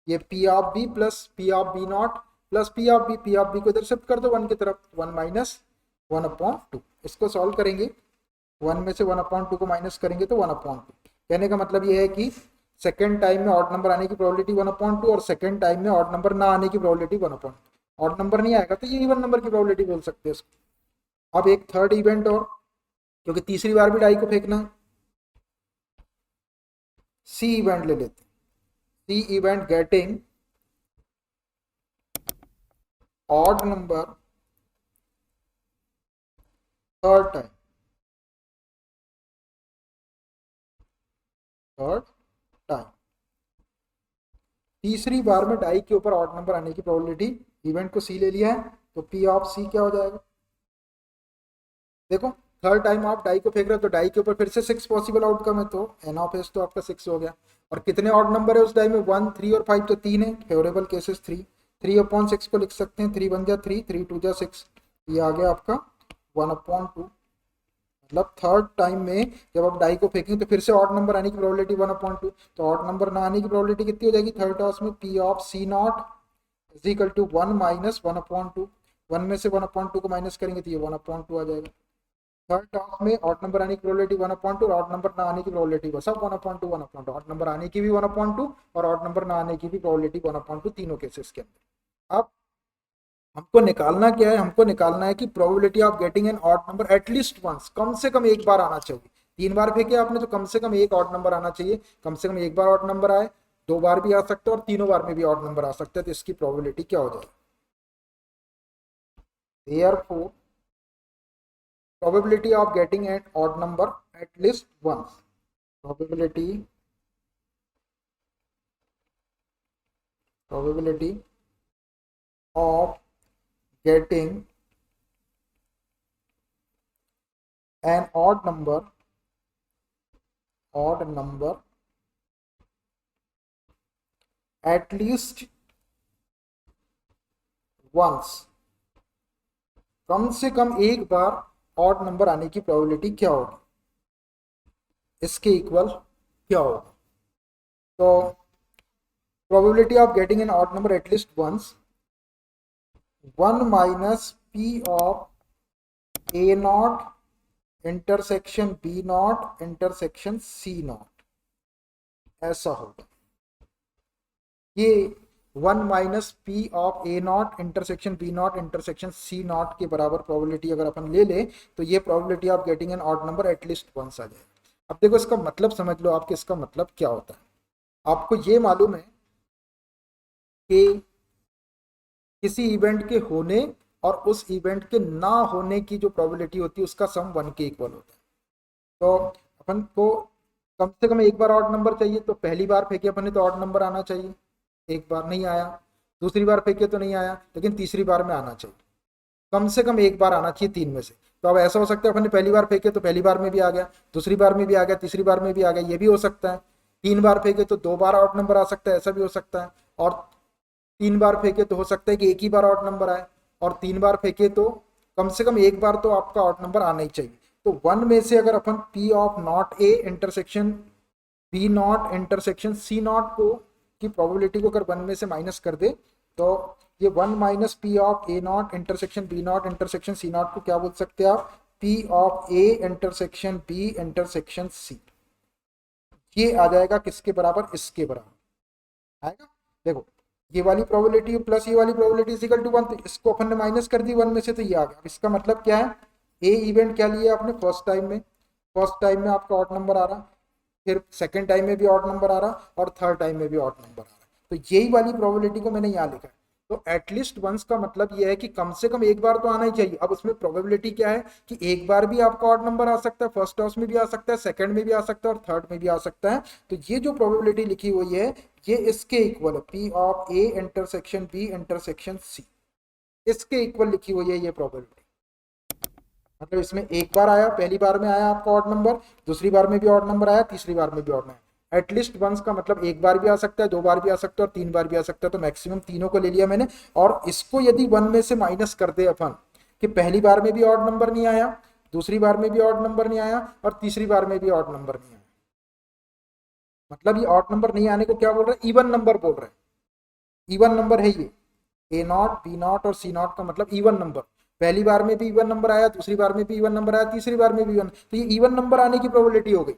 ये P of B plus P of B not plus P of B, P of B को इधर शिफ्ट कर दो 1 की तरफ, 1 माइनस 1/2, इसको सॉल्व करेंगे 1 में से 1/2 को माइनस करेंगे तो 1/2। कहने का मतलब ये है कि सेकेंड टाइम में ऑड नंबर आने की प्रोबेबिलिटी 1/2 और सेकेंड टाइम में ऑड नंबर ना आने की प्रोबेबिलिटी 1/2। ऑड नंबर नहीं आएगा तो ये इवन नंबर की प्रोबेबिलिटी बोल सकते हैं इसको। अब एक थर्ड इवेंट और, क्योंकि तीसरी बार भी डाई को फेंकना है, सी इवेंट ले लेते हैं, C event getting odd number third time, third time, तीसरी बार में डाई के ऊपर ऑड नंबर आने की प्रोबेबिलिटी, इवेंट को सी ले लिया है तो पी ऑफ सी क्या हो जाएगा, देखो थर्ड टाइम आप डाई को फेंक रहे हो तो डाई के ऊपर फिर से 6 पॉसिबल आउटकम है, तो एन ऑफ एस तो आपका 6 हो गया। और कितने ऑड नंबर है उस डाई में, 1 3 और 5, तो 3 है, फेवरेबल केसेस 3, 3/6 को लिख सकते हैं, 3 1 जा 3, 3 2 जा 6, ये आ गया आपका 1/2। मतलब थर्ड टाइम में जब आप डाई को फेंकेंगे तो फिर से ऑड नंबर आने की प्रोबेबिलिटी 1/2, तो ऑड नंबर ना आने की प्रोबेबिलिटी कितनी हो जाएगी थर्ड टॉस में, P of C not is equal to 1 minus 1/2, 1 में से 1/2 को माइनस करेंगे तो ये 1/2 आ जाएगा। थर्ड टॉस में ऑड नंबर आने की प्रोबेबिलिटी 1/2 और ऑड नंबर ना आने की प्रोबेबिलिटी बस अब 1/2 1/2, ऑड नंबर आने की भी 1/2 और ऑड नंबर ना आने की भी प्रोबेबिलिटी 1/2, तीनों केसेस के अंदर। अब हमको निकालना क्या है, हमको निकालना है कि probability of getting an odd number at least once, कम से कम एक बार आना चाहिए। 3 बार फेंके आपने तो कम से कम एक ऑड नंबर आना चाहिए, कम से कम एक बार ऑड नंबर आए, 2 बार भी आ सकता है और तीनों बार में भी ऑड नंबर आ सकता है, तो इसकी प्रोबेबिलिटी क्या हो जाएगी, therefore probability of getting an odd number at least once, probability of getting an odd number at least once, कम से कम एक बार ऑड नंबर आने की प्रोबेबिलिटी क्या होगी, इसके इक्वल क्या होगा, तो probability of getting an odd number at least once 1 minus P of A not intersection B not intersection C not, ऐसा होगा। ये 1 minus P of A not intersection B not intersection C not के बराबर probability अगर अपन ले ले तो ये probability of getting an odd number at least once आ जाएगा। अब देखो इसका मतलब समझ लो आपके, इसका मतलब क्या होता है, आपको ये मालूम है कि किसी इवेंट के होने और उस इवेंट के ना होने की जो प्रोबेबिलिटी होती है उसका सम 1 के इक्वल होता है। तो अपन को कम से कम एक बार ऑड नंबर चाहिए, तो पहली बार फेंके अपन ने तो ऑड नंबर आना चाहिए, एक बार नहीं आया, दूसरी बार फेंके तो नहीं आया, लेकिन तीसरी बार में आना चाहिए, कम से कम एक बार आना चाहिए तीन में से। तो अब ऐसा हो सकता है अपन ने पहली बार फेंके तो पहली बार में भी आ गया, दूसरी बार में भी आ गया, तीसरी बार में भी आ गया, ये भी हो सकता है। तीन बार फेंके तो दो बार ऑड नंबर आ सकता है, ऐसा भी हो सकता है। और तीन बार फेंके तो हो सकता है कि एक ही बार ऑड नंबर आए, और तीन बार फेंके तो कम से कम एक बार तो आपका ऑड नंबर आना ही चाहिए। तो वन में से अगर अपन P of not A intersection B not intersection C not को की प्रोबेबिलिटी को अगर वन में से माइनस कर दे, तो ये one minus P of A not intersection B not intersection C not को क्या बोल सकते हैं आप, P of A intersection B intersection C. ये आ जाएगा किसके बराबर, इसके बराबर आएगा। देखो ये वाली प्रोबेबिलिटी प्लस ये वाली probability is equal to one, तो इसको अपन ने माइनस कर दी वन में से, तो ये आ गया। इसका मतलब क्या है, ए इवेंट क्या लिया आपने फर्स्ट टाइम में, फर्स्ट टाइम में आपका ऑड नंबर आ रहा, फिर सेकंड टाइम में भी ऑड नंबर आ रहा, और थर्ड टाइम में भी ऑड नंबर आ रहा। तो यही वाली प्रोबेबिलिटी को मैंने यहाँ लिखा है। तो एटलीस्ट वंस का मतलब यह है कि कम से कम एक बार तो आना ही चाहिए। अब उसमें प्रोबेबिलिटी क्या है कि एक बार भी आपका ऑड नंबर आ सकता है, फर्स्ट हाउस में भी आ सकता है, सेकंड में भी आ सकता है, और थर्ड में भी आ सकता है। तो ये जो प्रोबेबिलिटी लिखी हुई है ये इसके इक्वल है, P of A intersection B intersection C, इसके इक्वल लिखी हुई है ये प्रोबेबिलिटी। मतलब इसमें एक बार आया, पहली बार में आया आपका ऑड नंबर, दूसरी बार में भी ऑड नंबर आया, तीसरी बार में भी ऑड नंबर, एटलीस्ट वंस का मतलब एक बार भी आ सकता है, दो बार भी आ सकता है, और तीन बार भी आ सकता है। तो मैक्सिमम तीनों को ले लिया मैंने। और इसको यदि वन में से माइनस कर दे अपन कि पहली बार में भी ऑड नंबर नहीं आया, दूसरी बार में भी ऑड नंबर नहीं आया, और तीसरी बार में भी ऑड नंबर नहीं आया, मतलब ये ऑड नंबर नहीं आने को क्या बोल रहे हैं, इवन नंबर बोल रहे हैं। इवन नंबर है ये, ए नॉट बी नॉट और सी नॉट का मतलब इवन नंबर। पहली बार में भी इवन नंबर आया, दूसरी बार में भी इवन नंबर आया, तीसरी बार में भी इवन, तो ये इवन नंबर आने की प्रोबेबिलिटी हो गई।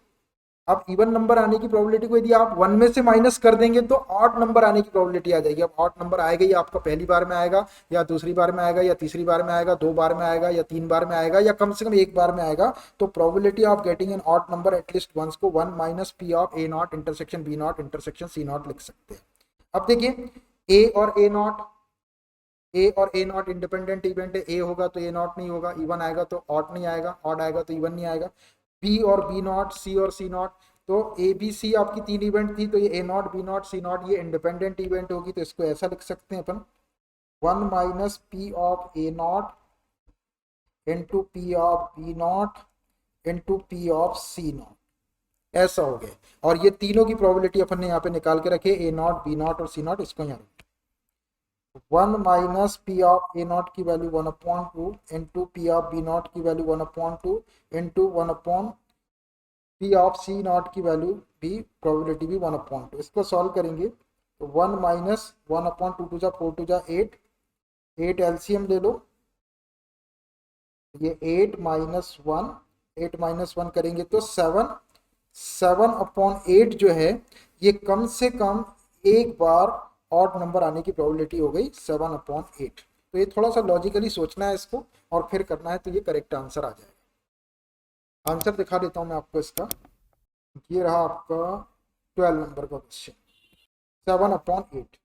अब इवन नंबर आने की प्रोबेबिलिटी को यदि आप वन में से माइनस कर देंगे तो ऑड नंबर आने की प्रोबेबिलिटी आ जाएगी। अब ऑड नंबर आएगा, ये आपका पहली बार में आएगा, या दूसरी बार में आएगा, या तीसरी बार में आएगा, दो बार में आएगा, या तीन बार में आएगा, या कम से कम एक बार में आएगा। तो probability of getting an odd number at least once को one minus P of A not intersection B not intersection C not लिख सकते हैं। अब देखिए ए और ए नॉट, ए और ए नॉट इंडिपेंडेंट इवेंट है, ए होगा तो ए नॉट नहीं होगा, इवन आएगा तो ऑड नहीं आएगा, ऑड आएगा तो इवन नहीं आएगा। बी और बी नॉट, सी और सी नॉट, तो ए बी सी आपकी तीन इवेंट थी, तो ये A not B not C not ये इंडिपेंडेंट इवेंट होगी। तो इसको ऐसा लिख सकते हैं अपन, one minus P of A not into P of B not into P of C not, ऐसा हो गया। और ये तीनों की प्रोबेबिलिटी अपन ने यहाँ पे निकाल के रखे, ए नॉट बी नॉट और सी नॉट, इसको यहाँ one minus P of A not की value one upon two into P of B not की value one upon two into one upon P of C not की वैल्यू भी probability भी one upon two. इसको solve करेंगे तो one minus one upon two two जा four two जा eight, eight LCM ले लो, ये eight minus one, eight minus one करेंगे तो सेवन, सेवन अपॉन एट जो है ये कम से कम एक बार ऑड नंबर आने की प्रोबेबिलिटी हो गई सेवन अपॉन एट। तो ये थोड़ा सा लॉजिकली सोचना है इसको और फिर करना है, तो ये करेक्ट आंसर आ जाएगा। आंसर दिखा देता हूँ मैं आपको इसका, ये रहा आपका 12 नंबर का क्वेश्चन, सेवन अपॉन एट।